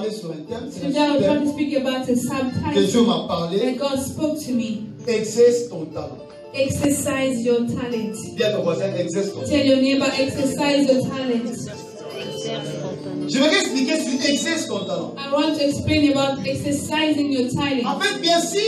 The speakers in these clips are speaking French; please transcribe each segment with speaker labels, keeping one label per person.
Speaker 1: parler sur un thème.
Speaker 2: Today I will try to speak about a
Speaker 1: Que
Speaker 2: subtitle
Speaker 1: Dieu m'a parlé.
Speaker 2: that God spoke to me.
Speaker 1: Exerce ton talent.
Speaker 2: Exercise your talent.
Speaker 1: Dis à ton voisin, exerce ton talent.
Speaker 2: Tell your neighbor, exercise your talent.
Speaker 1: Je vais expliquer sur exerce ton talent.
Speaker 2: I want to explain about exercising your talent.
Speaker 1: En fait, bien sûr,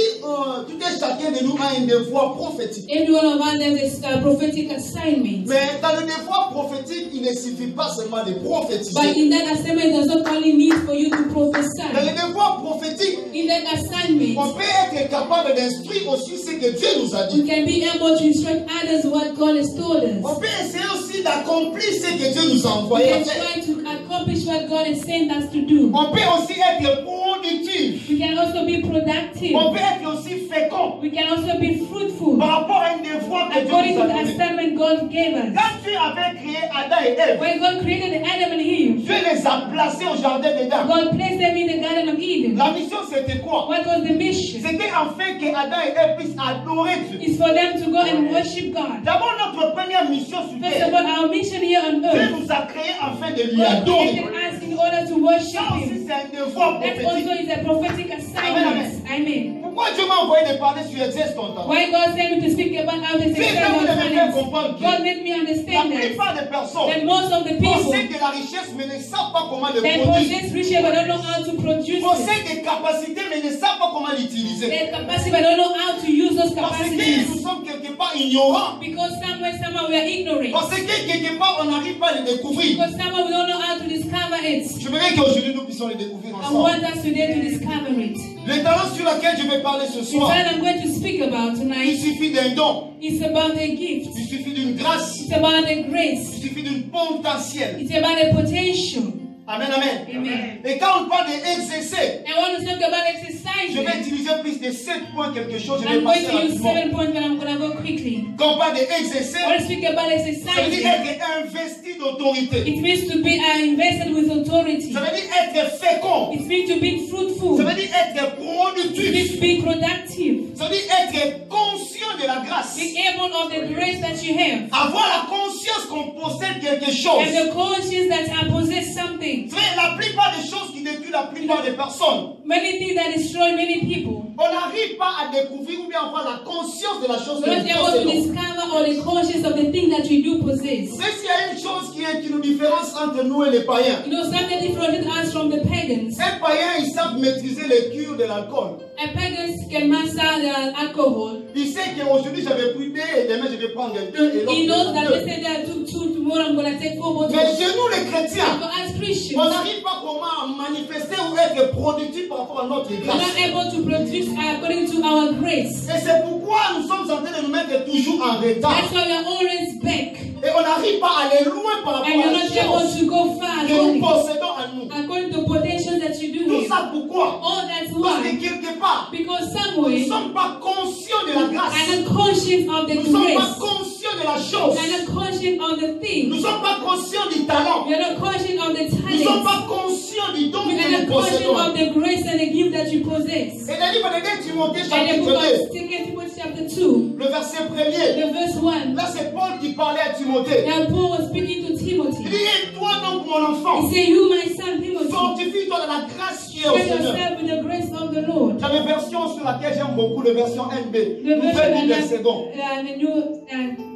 Speaker 1: tout et chacun de nous a une devoir prophétique.
Speaker 2: Every one of us has a prophetic assignment.
Speaker 1: Mais dans le devoir prophétique, il ne suffit pas seulement de prophétiser.
Speaker 2: But in that assignment, it does not only need for you to
Speaker 1: Dans le
Speaker 2: prophesy.
Speaker 1: devoir prophétique,
Speaker 2: In that assignment,
Speaker 1: on peut être capable d'instruire aussi ce que Dieu nous a
Speaker 2: we
Speaker 1: dit.
Speaker 2: can be able to instruct others what God has told us.
Speaker 1: On peut essayer aussi d'accomplir ce que Dieu nous a
Speaker 2: We
Speaker 1: envoyé
Speaker 2: can
Speaker 1: à faire.
Speaker 2: try to accomplish what God has sent us to do.
Speaker 1: On peut aussi être productif.
Speaker 2: We can also be productive.
Speaker 1: On peut être aussi fécond
Speaker 2: We can also be fruitful
Speaker 1: par rapport à un devoir que Dieu
Speaker 2: according
Speaker 1: nous
Speaker 2: to
Speaker 1: a
Speaker 2: the
Speaker 1: donné.
Speaker 2: assignment God gave us.
Speaker 1: Quand Dieu avait créé Adam et Ève,
Speaker 2: When God created Adam and Eve,
Speaker 1: Dieu les a placés au jardin d'Éden.
Speaker 2: God placed them in the Garden of Eden.
Speaker 1: La mission c'était quoi?
Speaker 2: What was the mission?
Speaker 1: C'était afin que Adam et Ève puissent adorer Dieu.
Speaker 2: It's for them to go and worship God.
Speaker 1: D'abord, notre première mission sur
Speaker 2: First of
Speaker 1: terre,
Speaker 2: all, our mission here on
Speaker 1: Dieu
Speaker 2: earth,
Speaker 1: nous a créés afin de lui
Speaker 2: God
Speaker 1: adorer.
Speaker 2: created us in order to worship
Speaker 1: Ça aussi,
Speaker 2: Him.
Speaker 1: c'est un devoir
Speaker 2: That
Speaker 1: prophétique.
Speaker 2: also is a prophetic assignment. Amen.
Speaker 1: Pourquoi Dieu m'a envoyé de parler sur exerce ton talent?
Speaker 2: Why God sent me to speak about how to
Speaker 1: Dieu
Speaker 2: exercise
Speaker 1: veut
Speaker 2: our
Speaker 1: me faire
Speaker 2: talents?
Speaker 1: comprendre que
Speaker 2: God made me
Speaker 1: la
Speaker 2: understand that
Speaker 1: plupart des personnes
Speaker 2: most of the people
Speaker 1: possèdent de la richesse mais ne savent pas comment le
Speaker 2: they
Speaker 1: produire.
Speaker 2: possess riches but don't know how to produce it.
Speaker 1: Possèdent des capacités mais ne savent pas comment l'utiliser.
Speaker 2: They have capacity but don't know how to use those
Speaker 1: Parce que nous
Speaker 2: capacities.
Speaker 1: sommes quelque part ignorants.
Speaker 2: Because somehow we are ignorant.
Speaker 1: Parce que quelque part on n'arrive pas à le découvrir.
Speaker 2: Because somehow we don't know how to discover it.
Speaker 1: Je voudrais qu'aujourd'hui nous puissions le découvrir
Speaker 2: I
Speaker 1: ensemble.
Speaker 2: want us today to discover it.
Speaker 1: Le talent sur lequel je vais parler ce
Speaker 2: The
Speaker 1: soir,
Speaker 2: talent I'm going to speak about
Speaker 1: il
Speaker 2: tonight
Speaker 1: suffit d'un don,
Speaker 2: is about a gift.
Speaker 1: il suffit d'une grâce,
Speaker 2: It's about a grace.
Speaker 1: il suffit d'une potentiel.
Speaker 2: It's about a potential.
Speaker 1: Amen, amen.
Speaker 2: Amen.
Speaker 1: Et quand on parle d'exercer,
Speaker 2: I want to talk about
Speaker 1: je
Speaker 2: exercising.
Speaker 1: vais utiliser plus de 7 points quelque chose, je vais
Speaker 2: I'm going
Speaker 1: passer
Speaker 2: to use
Speaker 1: rapidement.
Speaker 2: 7 points, but I'm going to go quickly.
Speaker 1: Quand on parle d'exercer,
Speaker 2: I want to speak about
Speaker 1: ça veut dire
Speaker 2: exercising.
Speaker 1: être investi d'autorité.
Speaker 2: It means to be invested with authority.
Speaker 1: Ça veut dire être fécond.
Speaker 2: It means to be fruitful.
Speaker 1: Ça veut dire être
Speaker 2: It means
Speaker 1: productif.
Speaker 2: to be productive.
Speaker 1: Ça veut dire être conscient de la grâce.
Speaker 2: Be able of the grace that you have.
Speaker 1: Avoir la conscience qu'on possède quelque
Speaker 2: And
Speaker 1: chose.
Speaker 2: the conscience that I possess something.
Speaker 1: Frère, la plupart des choses qui détruisent la plupart des personnes,
Speaker 2: Many things that destroy many people.
Speaker 1: on n'arrive pas à découvrir ou bien avoir la conscience de la chose que
Speaker 2: We're not
Speaker 1: nous
Speaker 2: able to
Speaker 1: possédons.
Speaker 2: discover or the conscience of the thing that we do possess.
Speaker 1: Mais s'il y a une chose qui nous différencie entre nous et les païens,
Speaker 2: You know, something different us from the pagans.
Speaker 1: un païen, ils savent maîtriser les cures de l'alcool.
Speaker 2: A pagans can master the alcohol.
Speaker 1: Il sait qu'aujourd'hui j'avais pris 2 et demain je vais prendre 2 et
Speaker 2: He knows
Speaker 1: l'autre
Speaker 2: that
Speaker 1: 2.
Speaker 2: yesterday I took 2, tomorrow I'm going to take 4 bottles.
Speaker 1: Mais chez nous les chrétiens,
Speaker 2: For us
Speaker 1: on
Speaker 2: Christians,
Speaker 1: n'arrive pas comment à manifester ou être productif par rapport à notre
Speaker 2: we're
Speaker 1: grâce.
Speaker 2: not able to produce according to our grace.
Speaker 1: Et c'est pourquoi nous sommes en train de nous mettre toujours en retard.
Speaker 2: That's why we are always back.
Speaker 1: Et on n'arrive pas à aller loin par
Speaker 2: And
Speaker 1: rapport
Speaker 2: you're
Speaker 1: à
Speaker 2: not
Speaker 1: la
Speaker 2: able
Speaker 1: chose
Speaker 2: to go far
Speaker 1: que nous
Speaker 2: according,
Speaker 1: possédons en nous.
Speaker 2: according to potential that you do
Speaker 1: Tout
Speaker 2: have.
Speaker 1: ça pourquoi?
Speaker 2: All that's
Speaker 1: Parce que
Speaker 2: why.
Speaker 1: quelque part,
Speaker 2: Because
Speaker 1: nous ne
Speaker 2: somewhere,
Speaker 1: sommes pas conscients de la grâce.
Speaker 2: I'm not conscious of the
Speaker 1: Nous ne sommes pas
Speaker 2: grace.
Speaker 1: conscients de la chose.
Speaker 2: I'm not conscious of the
Speaker 1: Nous
Speaker 2: thing.
Speaker 1: ne sommes pas conscients du talent.
Speaker 2: You're not conscious of the
Speaker 1: Nous ne sommes
Speaker 2: talent.
Speaker 1: pas conscients du don
Speaker 2: You're
Speaker 1: que
Speaker 2: not
Speaker 1: nous
Speaker 2: conscious
Speaker 1: possédons.
Speaker 2: of the grace and the gift that you possess.
Speaker 1: Et le livre de 2 Timothée
Speaker 2: And the
Speaker 1: chapitre
Speaker 2: book
Speaker 1: 2,
Speaker 2: of 2 Timothy chapter 2,
Speaker 1: le verset 1er.
Speaker 2: the verse 1.
Speaker 1: Là c'est Paul qui parlait à Timothée.
Speaker 2: Now Paul was speaking to
Speaker 1: Il
Speaker 2: Timothy.
Speaker 1: dit, et toi donc mon enfant,
Speaker 2: He said, you my son Timothy,
Speaker 1: fortifie-toi dans la grâce qui est au
Speaker 2: strengthen
Speaker 1: Seigneur.
Speaker 2: yourself with the grace of the Lord.
Speaker 1: J'ai une version sur laquelle j'aime beaucoup, la version NB.
Speaker 2: The
Speaker 1: Nouvelle
Speaker 2: version
Speaker 1: Bible seconde.
Speaker 2: the new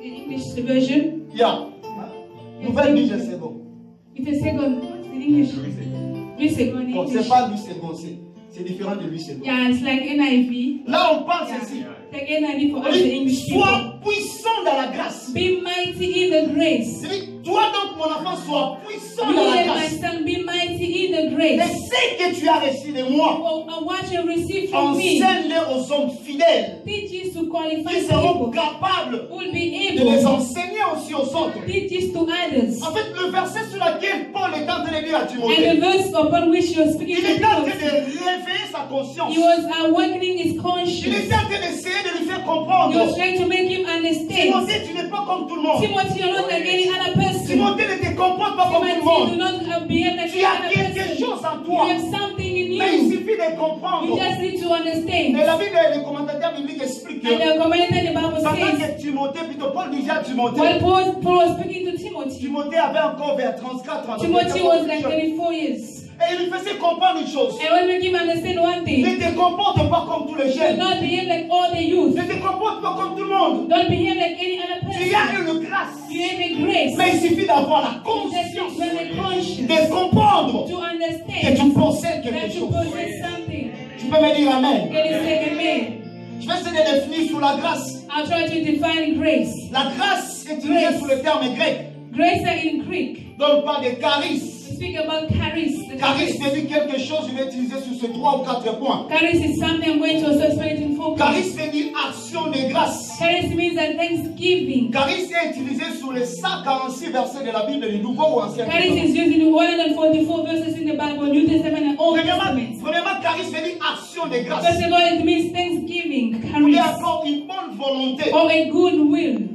Speaker 2: English version.
Speaker 1: Yeah. Nouvelle Bible seconde.
Speaker 2: It's a second in English. Louis second in
Speaker 1: Bon,
Speaker 2: English.
Speaker 1: c'est pas lui second, c'est différent de lui second.
Speaker 2: Yeah, it's like NIV.
Speaker 1: Là on parle ceci.
Speaker 2: Like NIV for
Speaker 1: On
Speaker 2: us the
Speaker 1: dit,
Speaker 2: English people.
Speaker 1: sois puissant dans la grâce.
Speaker 2: Be mighty in the grace.
Speaker 1: Il dit, toi donc mon enfant, sois puissant
Speaker 2: You
Speaker 1: dans la
Speaker 2: and my
Speaker 1: grâce.
Speaker 2: son, be mighty in the
Speaker 1: Et
Speaker 2: grace.
Speaker 1: ce que tu as reçu de moi,
Speaker 2: For what you receive from me,
Speaker 1: enseigne-le aux hommes fidèles
Speaker 2: teach us to qualify
Speaker 1: qui seront
Speaker 2: people
Speaker 1: capables
Speaker 2: who will be
Speaker 1: de les
Speaker 2: able
Speaker 1: enseigner aussi aux autres.
Speaker 2: to teach this to others.
Speaker 1: En fait, le verset sur lequel Paul est en train de dire à
Speaker 2: And the
Speaker 1: Timothée,
Speaker 2: verse upon which he was speaking
Speaker 1: il
Speaker 2: to
Speaker 1: est en train de
Speaker 2: Timothy,
Speaker 1: réveiller sa conscience.
Speaker 2: he was awakening his
Speaker 1: Il
Speaker 2: conscience.
Speaker 1: est en train d'essayer de lui faire
Speaker 2: He
Speaker 1: comprendre.
Speaker 2: was trying to make him understand.
Speaker 1: Timothée, tu n'es pas comme tout le monde.
Speaker 2: Timothy, you're not like any other person.
Speaker 1: Timothée ne te comporte pas comme tout le
Speaker 2: Timothy, do
Speaker 1: monde.
Speaker 2: not behave like
Speaker 1: Tu
Speaker 2: any
Speaker 1: as
Speaker 2: other
Speaker 1: quelque
Speaker 2: person.
Speaker 1: chose en
Speaker 2: You
Speaker 1: toi.
Speaker 2: have something in
Speaker 1: Mais il
Speaker 2: you.
Speaker 1: suffit de
Speaker 2: You
Speaker 1: comprendre.
Speaker 2: just need to
Speaker 1: Et
Speaker 2: understand.
Speaker 1: la Bible, les commentateurs bibliques expliquent
Speaker 2: And
Speaker 1: que
Speaker 2: the commentator in the Bible
Speaker 1: pendant
Speaker 2: says,
Speaker 1: que Timothée, plutôt Paul disait à Timothée,
Speaker 2: while Paul was speaking to Timothy,
Speaker 1: Timothée avait encore vers 34 ans.
Speaker 2: Timothy was like 34 years.
Speaker 1: Et il lui faisait comprendre une chose.
Speaker 2: And when we give understand one thing,
Speaker 1: Ne te comporte pas comme tous les
Speaker 2: do
Speaker 1: jeunes.
Speaker 2: not behave like all the youth.
Speaker 1: Ne te comporte pas comme tout le monde.
Speaker 2: Don't behave like any other
Speaker 1: Tu
Speaker 2: person.
Speaker 1: as une grâce.
Speaker 2: You have a grace.
Speaker 1: Mais il suffit d'avoir la
Speaker 2: Just
Speaker 1: conscience
Speaker 2: to have a conscience.
Speaker 1: de comprendre
Speaker 2: To
Speaker 1: que
Speaker 2: understand
Speaker 1: tu possèdes quelque
Speaker 2: that you
Speaker 1: chose.
Speaker 2: possess something.
Speaker 1: Tu peux me dire Amen.
Speaker 2: Can you say amen?
Speaker 1: Je vais essayer de définir sur la grâce.
Speaker 2: I'll try to define grace.
Speaker 1: La grâce est utilisée sous le terme grec.
Speaker 2: Grace are in Greek.
Speaker 1: Donc on parle de charis.
Speaker 2: We speak about charis. The
Speaker 1: Charis
Speaker 2: charis.
Speaker 1: veut dire quelque chose, je vais utiliser sur ces 3 ou 4 points.
Speaker 2: Charis is something I'm going to also explain it in 4 points.
Speaker 1: Charis veut dire action de grâce.
Speaker 2: Charis means that thanksgiving.
Speaker 1: Charis est utilisé sur les 146 versets de la Bible du Nouveau ou Ancien
Speaker 2: Charis
Speaker 1: Testament.
Speaker 2: is used in 144 verses in the Bible, New Testament and Old Testament.
Speaker 1: Premièrement, charis veut dire action de grâce.
Speaker 2: First of all, it means thanksgiving,
Speaker 1: Ou bien
Speaker 2: charis,
Speaker 1: encore une bonne volonté.
Speaker 2: or a good will,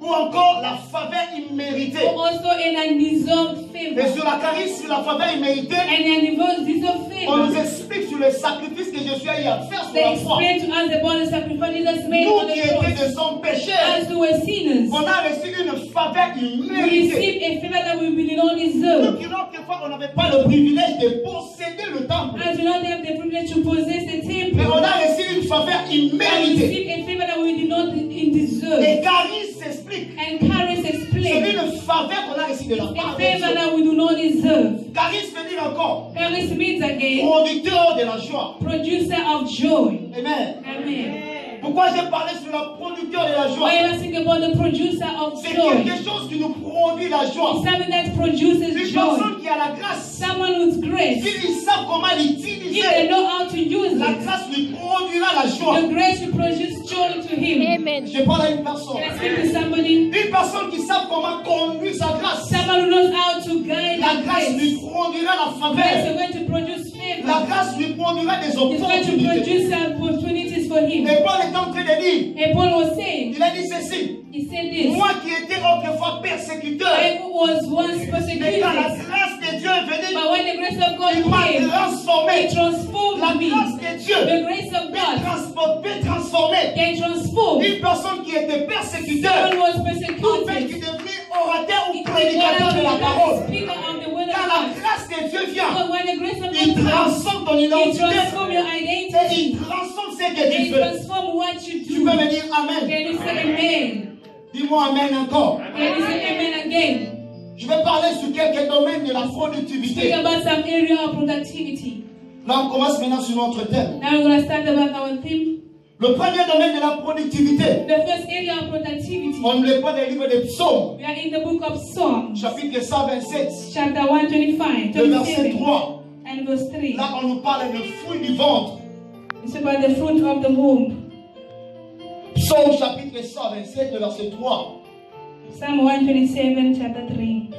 Speaker 1: Ou encore la faveur imméritée.
Speaker 2: or also an undeserved
Speaker 1: Et
Speaker 2: favor.
Speaker 1: sur la charis, sur la faveur imméritée,
Speaker 2: And an undeserved
Speaker 1: on nous
Speaker 2: favor.
Speaker 1: explique sur le sacrifice que Jésus a eu à faire sur
Speaker 2: They
Speaker 1: la croix.
Speaker 2: explain to us about the sacrifice Jesus made
Speaker 1: Nous
Speaker 2: on
Speaker 1: qui
Speaker 2: the
Speaker 1: étions
Speaker 2: cross.
Speaker 1: de son péché,
Speaker 2: As we were sinners,
Speaker 1: on a reçu une faveur
Speaker 2: we
Speaker 1: imméritée.
Speaker 2: received a favor that we did not
Speaker 1: Nous
Speaker 2: deserve.
Speaker 1: qui quelquefois on n'avait pas le privilège de posséder le temple.
Speaker 2: As we don't have the privilege to possess the
Speaker 1: Mais on
Speaker 2: temple,
Speaker 1: a reçu une faveur
Speaker 2: we
Speaker 1: imméritée.
Speaker 2: received a favor that we did not deserve.
Speaker 1: Et charis s'explique.
Speaker 2: And charis
Speaker 1: C'est
Speaker 2: explains
Speaker 1: une faveur qu'on a reçue de la
Speaker 2: a
Speaker 1: part de
Speaker 2: favor
Speaker 1: Dieu.
Speaker 2: that we do not deserve.
Speaker 1: Charis veut dire encore
Speaker 2: Charis means again
Speaker 1: producteur de la joie.
Speaker 2: producer of joy.
Speaker 1: Amen.
Speaker 2: Amen.
Speaker 1: Pourquoi j'ai parlé sur la producteur de la joie?
Speaker 2: Why am I thinking about the producer of
Speaker 1: C'est
Speaker 2: joy?
Speaker 1: quelque chose qui nous produit la joie.
Speaker 2: It's something that produces
Speaker 1: Une
Speaker 2: joy.
Speaker 1: personne qui a la grâce,
Speaker 2: Someone with grace.
Speaker 1: s'ils savent comment
Speaker 2: If
Speaker 1: l'utiliser,
Speaker 2: they know how to use
Speaker 1: la
Speaker 2: it,
Speaker 1: grâce lui produira la joie.
Speaker 2: the grace will produce joy to him.
Speaker 3: Amen.
Speaker 1: Je parle à une personne.
Speaker 2: Can I speak to somebody?
Speaker 1: Une personne qui sait comment conduire sa grâce.
Speaker 2: Someone who knows how to guide
Speaker 1: La
Speaker 2: the
Speaker 1: grâce
Speaker 2: grace.
Speaker 1: lui produira la
Speaker 2: Grace
Speaker 1: faveur.
Speaker 2: is going to produce
Speaker 1: La
Speaker 2: favor.
Speaker 1: grâce lui produira des
Speaker 2: It's going to
Speaker 1: opportunités.
Speaker 2: produce opportunities for him.
Speaker 1: Et Paul est en train de dire,
Speaker 2: And Paul was saying,
Speaker 1: il a dit ceci.
Speaker 2: he said this,
Speaker 1: Moi qui étais autrefois persécuteur,
Speaker 2: I who was once
Speaker 1: mais
Speaker 2: persecuted,
Speaker 1: quand la grâce de Dieu est venue,
Speaker 2: but when the grace of God
Speaker 1: il m'a
Speaker 2: came,
Speaker 1: transformé.
Speaker 2: it transformed
Speaker 1: La
Speaker 2: me.
Speaker 1: grâce de Dieu
Speaker 2: The grace of God
Speaker 1: peut transformer
Speaker 2: can transform.
Speaker 1: une personne qui était persécuteur
Speaker 2: Someone was
Speaker 1: en fait
Speaker 2: persecuted.
Speaker 1: qui est devenu orateur ou
Speaker 2: It
Speaker 1: prédicateur de la parole.
Speaker 2: speaker of the word of
Speaker 1: Quand la
Speaker 2: God.
Speaker 1: grâce de Dieu vient,
Speaker 2: Because when the grace of
Speaker 1: il
Speaker 2: God comes,
Speaker 1: transforme ton
Speaker 2: it
Speaker 1: identité
Speaker 2: transforms your
Speaker 1: et
Speaker 2: identity.
Speaker 1: il transforme ce que
Speaker 2: And
Speaker 1: tu
Speaker 2: it
Speaker 1: fais.
Speaker 2: transforms what you
Speaker 1: Tu
Speaker 2: do.
Speaker 1: peux me dire Amen.
Speaker 2: Can you say amen?
Speaker 1: Dis-moi Amen encore.
Speaker 2: Can you say amen again?
Speaker 1: Je vais parler sur quelques domaines de la
Speaker 2: Speak
Speaker 1: productivité.
Speaker 2: about some area of productivity.
Speaker 1: Là, on commence maintenant sur notre thème.
Speaker 2: Now we're going to start about our theme.
Speaker 1: Le premier domaine de la productivité,
Speaker 2: The first area of productivity.
Speaker 1: on ne lit pas des livres de psaumes,
Speaker 2: We are in the book of Psalms,
Speaker 1: chapitre 127,
Speaker 2: chapter 125,
Speaker 1: le verset
Speaker 2: 27,
Speaker 1: 3.
Speaker 2: and verse 3.
Speaker 1: Là, on nous parle de fruit du ventre.
Speaker 2: It's about the fruit of the womb.
Speaker 1: Psaume chapitre 127, le verset 3.
Speaker 2: Psalm 127, chapter 3.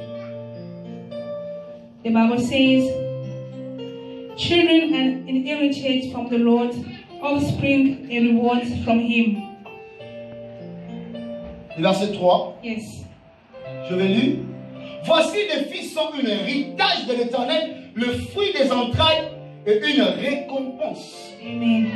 Speaker 2: The Bible says, children and an heritage from the Lord, offspring a reward from him.
Speaker 1: Le verset 3.
Speaker 2: Yes.
Speaker 1: Je vais lire. Voici les fils sont un héritage de l'Éternel, le fruit des entrailles et une récompense.
Speaker 2: Amen.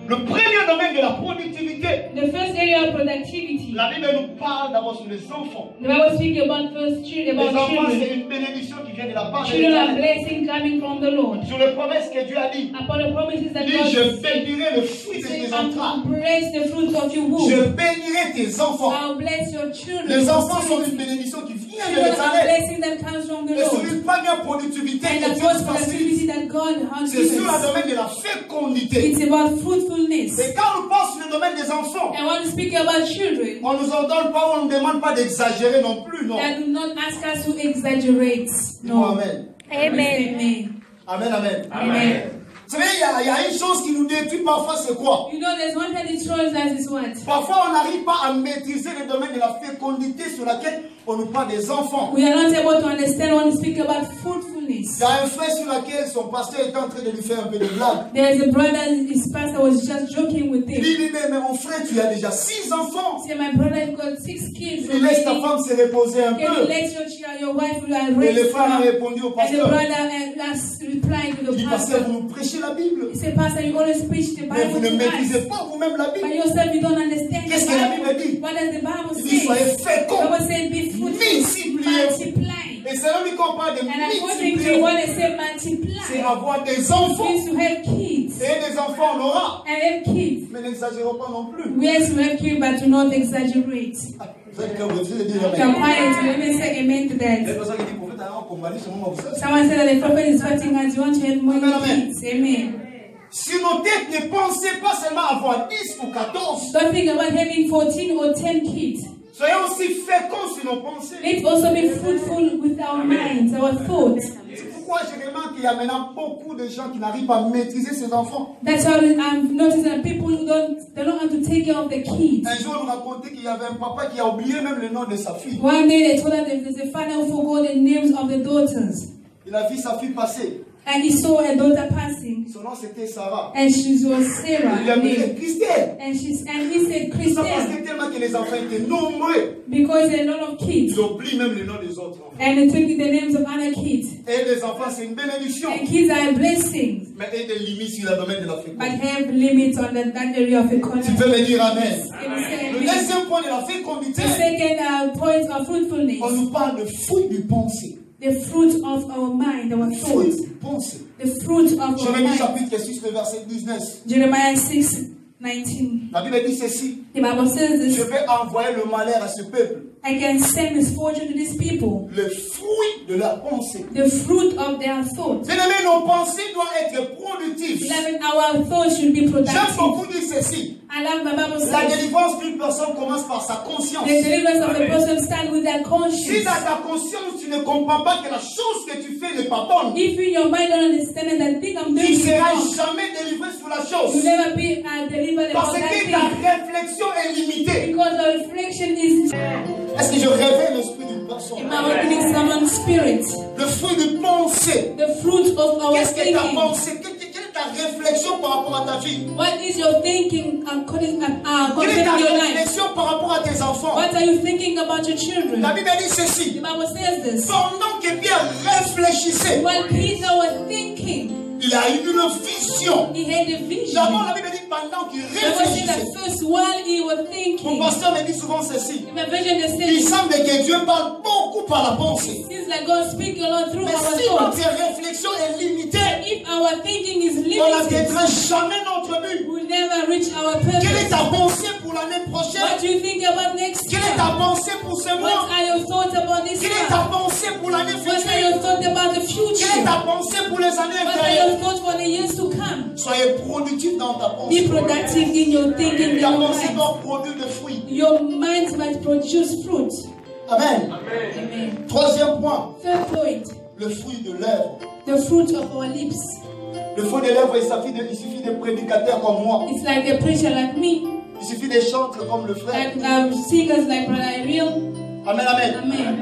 Speaker 1: Le premier domaine de la productivité,
Speaker 2: The first area of productivity.
Speaker 1: la Bible nous parle d'abord sur les enfants.
Speaker 2: The Bible speaks about first children,
Speaker 1: Les
Speaker 2: about
Speaker 1: enfants,
Speaker 2: children.
Speaker 1: c'est une bénédiction qui vient de la part de
Speaker 2: Children are
Speaker 1: l'Éternel.
Speaker 2: blessing coming from the Lord.
Speaker 1: Sur les promesses que Dieu a dit,
Speaker 2: Upon the promises that
Speaker 1: il dit,
Speaker 2: God
Speaker 1: je bénirai le fruit de
Speaker 2: says,
Speaker 1: tes entrailles.
Speaker 2: bless the fruit of your
Speaker 1: Je
Speaker 2: womb.
Speaker 1: bénirai tes enfants.
Speaker 2: I'll bless your children.
Speaker 1: Les enfants sont une bénédiction qui vient de
Speaker 2: Children are
Speaker 1: l'Éternel.
Speaker 2: blessing that comes from the
Speaker 1: Et sur
Speaker 2: Lord.
Speaker 1: une première productivité
Speaker 2: And
Speaker 1: que
Speaker 2: the
Speaker 1: Dieu
Speaker 2: first
Speaker 1: facilite,
Speaker 2: productivity that God has
Speaker 1: c'est sur
Speaker 2: given
Speaker 1: le
Speaker 2: us.
Speaker 1: domaine de la fécondité.
Speaker 2: It's about fruitfulness.
Speaker 1: Et quand on pense sur le domaine des enfants,
Speaker 2: And when we speak about children,
Speaker 1: on nous ordonne pas, on ne demande pas d'exagérer non plus, non.
Speaker 2: that do not ask us to exaggerate.
Speaker 1: Dis-moi
Speaker 2: No.
Speaker 1: Amen.
Speaker 3: Amen.
Speaker 2: Amen.
Speaker 1: Amen, amen.
Speaker 2: Amen.
Speaker 1: Vous savez, il y a une chose qui nous détruit parfois, c'est quoi?
Speaker 2: You know, there's one that destroys us is what?
Speaker 1: Parfois, on n'arrive pas à maîtriser le domaine de la fécondité sur laquelle on nous parle des enfants.
Speaker 2: We are not able to understand when we speak about fruitfulness.
Speaker 1: Il y a un frère sur lequel son pasteur était en train de lui faire un peu de blague.
Speaker 2: There's a brother, his pastor was just joking with
Speaker 1: Il
Speaker 2: him.
Speaker 1: dit, mais mon frère, tu as déjà 6 enfants.
Speaker 2: Say, my brother, you've got 6 kids.
Speaker 1: Tu laisses ta femme se reposer un
Speaker 2: Can you
Speaker 1: peu.
Speaker 2: let your wife
Speaker 1: Et le frère a
Speaker 2: rest?
Speaker 1: répondu au
Speaker 2: And the
Speaker 1: pasteur.
Speaker 2: brother has replied to
Speaker 1: Il
Speaker 2: the
Speaker 1: dit, pasteur,
Speaker 2: pastor.
Speaker 1: vous nous prêchez la Bible.
Speaker 2: He said, Pastor, you always preach the
Speaker 1: Mais vous
Speaker 2: Bible
Speaker 1: ne
Speaker 2: to us.
Speaker 1: maîtrisez pas vous-même la
Speaker 2: But
Speaker 1: Bible.
Speaker 2: yourself, you don't understand
Speaker 1: Qu'est-ce
Speaker 2: the
Speaker 1: que la
Speaker 2: Bible.
Speaker 1: Bible dit?
Speaker 2: What does the Bible
Speaker 1: Il dit,
Speaker 2: say?
Speaker 1: soyez
Speaker 2: The
Speaker 1: féconds.
Speaker 2: Bible says, be fruitful,
Speaker 1: Multipliez-vous.
Speaker 2: multiply.
Speaker 1: Et Et c'est là qu'on parle de
Speaker 2: And according to
Speaker 1: multiplier.
Speaker 2: what it said,
Speaker 1: C'est
Speaker 2: multiply.
Speaker 1: avoir des enfants.
Speaker 2: Means to have kids.
Speaker 1: Et des enfants, on aura.
Speaker 2: And have kids.
Speaker 1: Mais n'exagérons pas non plus.
Speaker 2: Yes, to have kids, but to not exaggerate.
Speaker 1: Vous êtes que vous dites dire
Speaker 2: You're quiet. Let me say amen to
Speaker 1: Les
Speaker 2: that.
Speaker 1: personnes qui disent prophète, alors qu'on va dire, c'est moi, vous savez.
Speaker 2: Someone said that the prophet is fighting us. You want to have more
Speaker 1: Amen.
Speaker 2: kids. Amen.
Speaker 1: Sur nos têtes, ne pensez pas seulement avoir 10 ou 14.
Speaker 2: Don't think about having 14 or 10 kids.
Speaker 1: Soyons aussi féconds sur nos pensées.
Speaker 2: Let's also be fruitful with our minds, our thoughts.
Speaker 1: C'est pourquoi je remarque qu'il y a maintenant beaucoup de gens qui n'arrivent pas à maîtriser ses enfants.
Speaker 2: That's why I've noticed that people who don't know how to take care of the kids.
Speaker 1: Un jour, on nous racontait qu'il y avait un papa qui a oublié même le nom de sa fille.
Speaker 2: One day they told us that there's a father who forgot the names of the daughters.
Speaker 1: Il a vu sa fille passer.
Speaker 2: And he saw a daughter passing.
Speaker 1: Son nom c'était Sarah.
Speaker 2: And she was Sarah.
Speaker 1: Il a mis
Speaker 2: name.
Speaker 1: Christelle.
Speaker 2: And he said
Speaker 1: Ça parce
Speaker 2: Christelle.
Speaker 1: que tellement que les enfants étaient nombreux.
Speaker 2: Because there are a lot of kids.
Speaker 1: Il oublie même le nom des autres enfants.
Speaker 2: And they took the names of other kids.
Speaker 1: Et les enfants, c'est une bénédiction.
Speaker 2: And kids are a blessing.
Speaker 1: Mais il y a des limites sur le domaine de la
Speaker 2: But
Speaker 1: fécondité.
Speaker 2: have limits on that area of economy.
Speaker 1: Tu peux me dire Amen.
Speaker 2: Can you say
Speaker 1: Le
Speaker 2: amen?
Speaker 1: deuxième point de la fécondité,
Speaker 2: The second point of fruitfulness.
Speaker 1: on nous parle de fruit du pensée.
Speaker 2: The fruit of our mind, our
Speaker 1: Fruit
Speaker 2: thoughts.
Speaker 1: du pensée.
Speaker 2: The fruit of our
Speaker 1: Jérémie
Speaker 2: mind.
Speaker 1: chapitre 6, le verset 19.
Speaker 2: Jeremiah 6:19.
Speaker 1: La Bible dit ceci.
Speaker 2: The Bible says
Speaker 1: Je
Speaker 2: this.
Speaker 1: vais envoyer le malheur à ce peuple.
Speaker 2: I can send misfortune to these people.
Speaker 1: Le fruit de leur pensée.
Speaker 2: The fruit of their thoughts.
Speaker 1: Bien-aimés, nos pensées doivent être productives.
Speaker 2: Beloved, our thoughts should be
Speaker 1: J'aime
Speaker 2: productive.
Speaker 1: beaucoup dire ceci.
Speaker 2: I love my Bible
Speaker 1: La
Speaker 2: says
Speaker 1: délivrance d'une personne commence par sa conscience.
Speaker 2: the deliverance of the person starts with their
Speaker 1: Si
Speaker 2: conscience.
Speaker 1: dans ta conscience tu ne comprends pas que la chose que tu fais n'est pas bonne,
Speaker 2: If in your mind don't understand it, that thing I'm
Speaker 1: tu
Speaker 2: doing
Speaker 1: ne
Speaker 2: is
Speaker 1: seras
Speaker 2: wrong,
Speaker 1: jamais délivré sur la
Speaker 2: you
Speaker 1: chose.
Speaker 2: never be delivered
Speaker 1: Parce
Speaker 2: about that
Speaker 1: que ta
Speaker 2: thing.
Speaker 1: réflexion est limitée.
Speaker 2: Because the reflection is
Speaker 1: Est-ce que je révèle l'esprit d'une personne?
Speaker 2: in someone's spirit.
Speaker 1: Le fruit de pensée.
Speaker 2: The fruit of our
Speaker 1: Qu'est-ce que ta
Speaker 2: thinking.
Speaker 1: pensée? Quelle est ta réflexion par rapport à ta vie?
Speaker 2: What is your thinking
Speaker 1: Quelle est ta
Speaker 2: concerning your life?
Speaker 1: réflexion par rapport à tes enfants?
Speaker 2: What are you thinking about your children?
Speaker 1: La Bible dit ceci.
Speaker 2: The Bible says this.
Speaker 1: Pendant que Pierre réfléchissait,
Speaker 2: When Peter was thinking,
Speaker 1: il a eu une vision.
Speaker 2: he had a vision.
Speaker 1: D'abord, la Bible dit pendant qu'il
Speaker 2: The Bible says that
Speaker 1: réfléchissait.
Speaker 2: first while he was
Speaker 1: Mon
Speaker 2: thinking,
Speaker 1: pasteur me dit souvent ceci.
Speaker 2: in my vision they
Speaker 1: Il
Speaker 2: said,
Speaker 1: semble que Dieu parle beaucoup par la pensée.
Speaker 2: seems like God speak a lot through
Speaker 1: Mais
Speaker 2: our
Speaker 1: si
Speaker 2: thoughts.
Speaker 1: notre réflexion est limitée,
Speaker 2: If our thinking is
Speaker 1: on
Speaker 2: limited,
Speaker 1: n'atteindra jamais notre but.
Speaker 2: we'll never reach our
Speaker 1: Quelle est
Speaker 2: purpose.
Speaker 1: ta pensée pour l'année prochaine?
Speaker 2: What do you think about next
Speaker 1: Quelle
Speaker 2: year?
Speaker 1: est ta pensée pour ce
Speaker 2: What
Speaker 1: mois?
Speaker 2: are your thoughts about this
Speaker 1: Quelle est ta
Speaker 2: month?
Speaker 1: pensée pour l'année
Speaker 2: What are
Speaker 1: future?
Speaker 2: your thoughts about the
Speaker 1: Quelle est
Speaker 2: future?
Speaker 1: ta pensée pour les années
Speaker 2: What are
Speaker 1: intérieures?
Speaker 2: your thoughts for the years to come?
Speaker 1: Soyez productif dans ta
Speaker 2: Be
Speaker 1: pensée.
Speaker 2: productive in your thinking, in
Speaker 1: Ta
Speaker 2: your
Speaker 1: pensée
Speaker 2: life.
Speaker 1: doit produire des fruits.
Speaker 2: Your mind must produce fruit.
Speaker 1: Amen.
Speaker 2: Amen.
Speaker 1: Troisième point,
Speaker 2: Third point,
Speaker 1: le fruit de l'œuvre.
Speaker 2: the fruit of our lips.
Speaker 1: Le fruit de l'œuvre, il suffit de prédicateurs comme moi.
Speaker 2: It's like a preacher like me,
Speaker 1: Il suffit de chantres comme le frère.
Speaker 2: like singers like Brother Ariel.
Speaker 1: Amen, amen.
Speaker 2: Amen.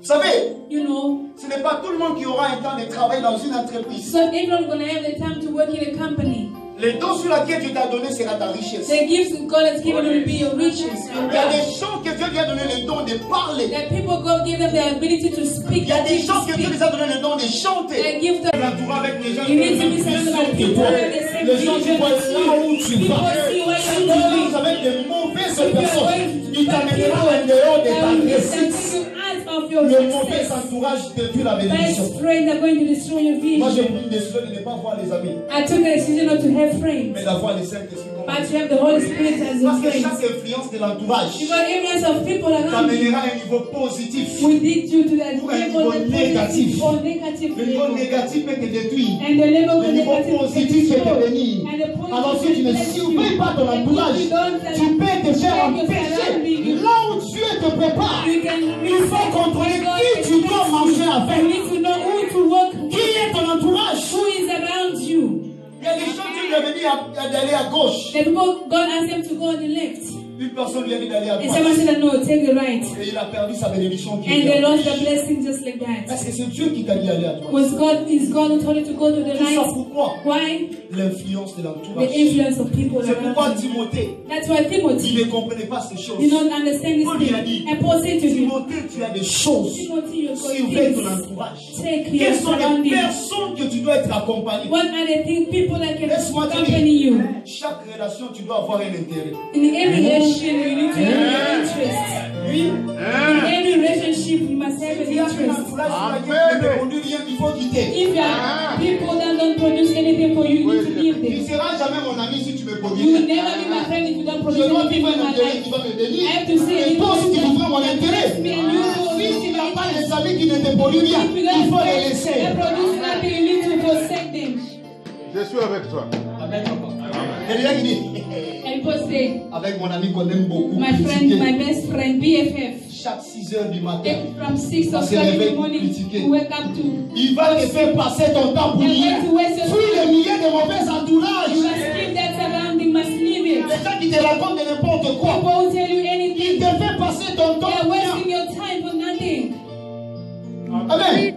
Speaker 1: Vous savez,
Speaker 2: You know,
Speaker 1: ce n'est pas tout le monde qui aura un temps de travailler dans une entreprise.
Speaker 2: so everyone's gonna have the time to work in a company.
Speaker 1: Les dons sur lesquels Dieu t'a donné sera ta richesse.
Speaker 2: The gifts God has given will be your riches, your
Speaker 1: Il y a
Speaker 2: wealth.
Speaker 1: des gens que Dieu lui a donné le don de parler.
Speaker 2: That people God give them the ability to speak.
Speaker 1: Il y a des
Speaker 2: to
Speaker 1: gens que Dieu
Speaker 2: speak.
Speaker 1: les a donné le don de chanter.
Speaker 2: They give them.
Speaker 1: L'entourer avec des gens
Speaker 2: You need to be
Speaker 1: qui
Speaker 2: surrounded
Speaker 1: sont
Speaker 2: by
Speaker 1: qui
Speaker 2: people
Speaker 1: voient.
Speaker 2: with the same
Speaker 1: Les gens qui
Speaker 2: vision
Speaker 1: voient
Speaker 2: as
Speaker 1: là
Speaker 2: you.
Speaker 1: où tu
Speaker 2: People
Speaker 1: vas.
Speaker 2: see where
Speaker 1: Si
Speaker 2: you're
Speaker 1: tu
Speaker 2: going.
Speaker 1: vis avec de mauvaises
Speaker 2: If you're
Speaker 1: personnes,
Speaker 2: going
Speaker 1: il t'amènera en dehors de ta
Speaker 2: to
Speaker 1: réussite.
Speaker 2: take you out of your
Speaker 1: Le mauvais
Speaker 2: success.
Speaker 1: entourage détruit la
Speaker 2: Best
Speaker 1: bénédiction.
Speaker 2: friends are going to destroy your
Speaker 1: Moi, j'ai
Speaker 2: vision.
Speaker 1: pris une décision de ne pas voir les amis,
Speaker 2: I took a decision not to have friends,
Speaker 1: mais d'avoir les Saint-Esprit comme
Speaker 2: but to have the Holy Spirit as your
Speaker 1: parce que
Speaker 2: friend.
Speaker 1: chaque influence de l'entourage
Speaker 2: Because areas of people around you
Speaker 1: t'amènera à un niveau positif.
Speaker 2: will lead you to that
Speaker 1: Ou un
Speaker 2: level
Speaker 1: niveau
Speaker 2: that
Speaker 1: négatif.
Speaker 2: positive or negative
Speaker 1: Le niveau
Speaker 2: level.
Speaker 1: négatif peut te détruire.
Speaker 2: And the level
Speaker 1: Le
Speaker 2: of
Speaker 1: niveau
Speaker 2: negative will
Speaker 1: positif peut te
Speaker 2: destroy.
Speaker 1: bénir.
Speaker 2: And the positive
Speaker 1: Alors si tu ne
Speaker 2: will bless you.
Speaker 1: surveilles pas ton
Speaker 2: And
Speaker 1: entourage,
Speaker 2: if you don't
Speaker 1: tu peux te faire
Speaker 2: check your
Speaker 1: empêcher
Speaker 2: surrounding,
Speaker 1: là où Dieu te prépare.
Speaker 2: you can
Speaker 1: Il faut contrôler qui tu dois manger
Speaker 2: You
Speaker 1: avec.
Speaker 2: need to know who to work
Speaker 1: Qui
Speaker 2: with,
Speaker 1: est ton entourage?
Speaker 2: who is around you.
Speaker 1: Il y a des gens qui lui avaient dit d'aller à gauche.
Speaker 2: The people, God asked them to go on the left.
Speaker 1: Une personne lui a dit d'aller à
Speaker 2: And someone
Speaker 1: droite.
Speaker 2: said, no, take the right.
Speaker 1: Et il a perdu sa bénédiction qui
Speaker 2: And
Speaker 1: était
Speaker 2: they
Speaker 1: à
Speaker 2: lost
Speaker 1: gauche.
Speaker 2: the blessing just like that.
Speaker 1: Parce que c'est Dieu qui t'a dit d'aller à droite.
Speaker 2: Is God who told you to go to the
Speaker 1: Tout ça
Speaker 2: right?
Speaker 1: pourquoi?
Speaker 2: Why?
Speaker 1: L'influence de
Speaker 2: The
Speaker 1: l'entourage.
Speaker 2: influence of people
Speaker 1: C'est pourquoi
Speaker 2: around you.
Speaker 1: Timothée,
Speaker 2: That's why
Speaker 1: il
Speaker 2: Timothy
Speaker 1: ne comprenait pas ces choses.
Speaker 2: did not understand this
Speaker 1: Paul lui a
Speaker 2: thing.
Speaker 1: dit,
Speaker 2: And Paul said to him,
Speaker 1: Timothée, tu as des choses.
Speaker 2: Timothy, you've got
Speaker 1: Surveille ton
Speaker 2: things.
Speaker 1: entourage.
Speaker 2: Take your
Speaker 1: Quelles sont les
Speaker 2: surroundings.
Speaker 1: personnes que tu dois être accompagné?
Speaker 2: What are the things, people that can
Speaker 1: Laisse-moi te
Speaker 2: accompany
Speaker 1: dire,
Speaker 2: you?
Speaker 1: chaque relation, tu dois avoir un intérêt.
Speaker 2: In every relationship, you need to have an interest.
Speaker 1: Oui,
Speaker 2: In every relationship, relationship, you must have an
Speaker 1: Il y a un
Speaker 2: interest.
Speaker 1: entourage sur laquelle tu ne produis rien, il faut quitter.
Speaker 2: If you are people that don't produce anything for you, you need to leave
Speaker 1: Tu ne
Speaker 2: them.
Speaker 1: seras jamais mon ami si tu me produis
Speaker 2: You will
Speaker 1: rien.
Speaker 2: never be my friend if you don't
Speaker 1: Je
Speaker 2: produce
Speaker 1: dois
Speaker 2: anything
Speaker 1: vivre
Speaker 2: in
Speaker 1: un
Speaker 2: my
Speaker 1: intérêt
Speaker 2: life.
Speaker 1: qui va me
Speaker 2: I
Speaker 1: bénir.
Speaker 2: have to say
Speaker 1: Et toi aussi, tu voudras mon intérêt.
Speaker 2: me and you will
Speaker 1: Si
Speaker 2: see
Speaker 1: tu n'as
Speaker 2: my
Speaker 1: pas
Speaker 2: interest.
Speaker 1: des amis qui ne te produisent rien,
Speaker 2: If you
Speaker 1: il faut les
Speaker 2: don't
Speaker 1: laisser.
Speaker 2: produce nothing, you need to forsake them.
Speaker 3: Je suis avec toi.
Speaker 1: Amen, papa. Et il y a qui dit,
Speaker 2: And people say,
Speaker 1: avec mon ami qu'on aime beaucoup,
Speaker 2: my friend, my best friend, BFF,
Speaker 1: chaque 6 heures du matin,
Speaker 2: from 6 o'clock in the morning to wake up to.
Speaker 1: il va te faire passer ton temps pour
Speaker 2: And
Speaker 1: rien.
Speaker 2: going to waste your
Speaker 1: Fuis les milliers de mauvais
Speaker 2: You
Speaker 1: entourages.
Speaker 2: must keep that surrounding, must leave it.
Speaker 1: Les gens qui te racontent de n'importe quoi.
Speaker 2: People will tell you
Speaker 1: Il
Speaker 2: anything.
Speaker 1: te fait passer ton temps
Speaker 2: They are
Speaker 1: pour rien.
Speaker 2: wasting your time for nothing.
Speaker 1: Amen.
Speaker 2: Amen.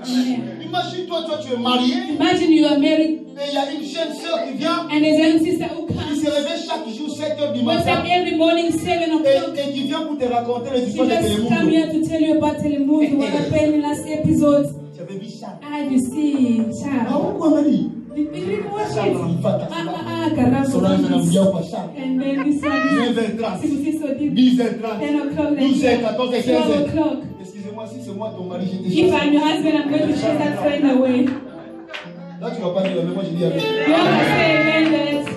Speaker 1: Imagine-toi, toi tu es marié,
Speaker 2: Imagine you are married
Speaker 1: et il y a une jeune sœur qui vient,
Speaker 2: and there's a young sister who
Speaker 1: qui
Speaker 2: comes,
Speaker 1: se réveille chaque jour 7 heures du
Speaker 2: wakes
Speaker 1: matin,
Speaker 2: up every morning 7 o'clock.
Speaker 1: et qui vient pour te raconter les
Speaker 2: She
Speaker 1: histoires de
Speaker 2: just come
Speaker 1: Télémundo.
Speaker 2: here to tell you about Telemundo, what happened in last episode.
Speaker 1: Tu avais vu ça?
Speaker 2: Ah, you see,
Speaker 1: Ah,
Speaker 2: child.
Speaker 1: pourquoi Marie?
Speaker 2: You didn't watch
Speaker 1: Charles,
Speaker 2: it?
Speaker 1: il va ta
Speaker 2: Caramba.
Speaker 1: Charles.
Speaker 2: And then this one,
Speaker 1: 9h30,
Speaker 2: this so deep.
Speaker 1: 10h30,
Speaker 2: 10 o'clock,
Speaker 1: 12h, 14h,
Speaker 2: 12
Speaker 1: 15h.
Speaker 2: o'clock.
Speaker 1: Excusez-moi, si c'est moi ton mari, je te
Speaker 2: If
Speaker 1: chasse.
Speaker 2: I'm your husband, I'm going to chase that friend away.
Speaker 1: Là, tu vas pas dire, mais moi je dis avec.
Speaker 2: You have to say amen that.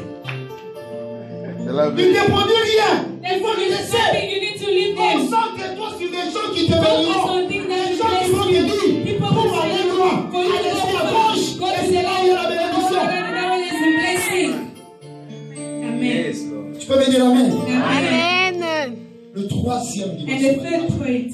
Speaker 3: C'est la
Speaker 1: Il
Speaker 3: vie.
Speaker 1: ne produit rien.
Speaker 2: There's something you need to leave them.
Speaker 1: Concentre-toi sur les gens qui te
Speaker 2: Focus
Speaker 1: béniront.
Speaker 2: on things that
Speaker 1: Les gens qui vont te
Speaker 2: bless you.
Speaker 1: dire,
Speaker 2: People
Speaker 1: pour
Speaker 2: will
Speaker 1: aller
Speaker 2: say,
Speaker 1: loin,
Speaker 2: for you to
Speaker 1: allez
Speaker 2: go
Speaker 1: à
Speaker 2: far,
Speaker 1: gauche,
Speaker 2: go
Speaker 1: et
Speaker 2: to
Speaker 1: c'est
Speaker 2: the
Speaker 1: là où il y a la
Speaker 2: left,
Speaker 1: bénédiction.
Speaker 2: that one is the blessing. Amen.
Speaker 1: Tu peux me dire amen.
Speaker 2: Amen.
Speaker 1: Le troisième
Speaker 2: And the
Speaker 1: dimension,
Speaker 2: third trait,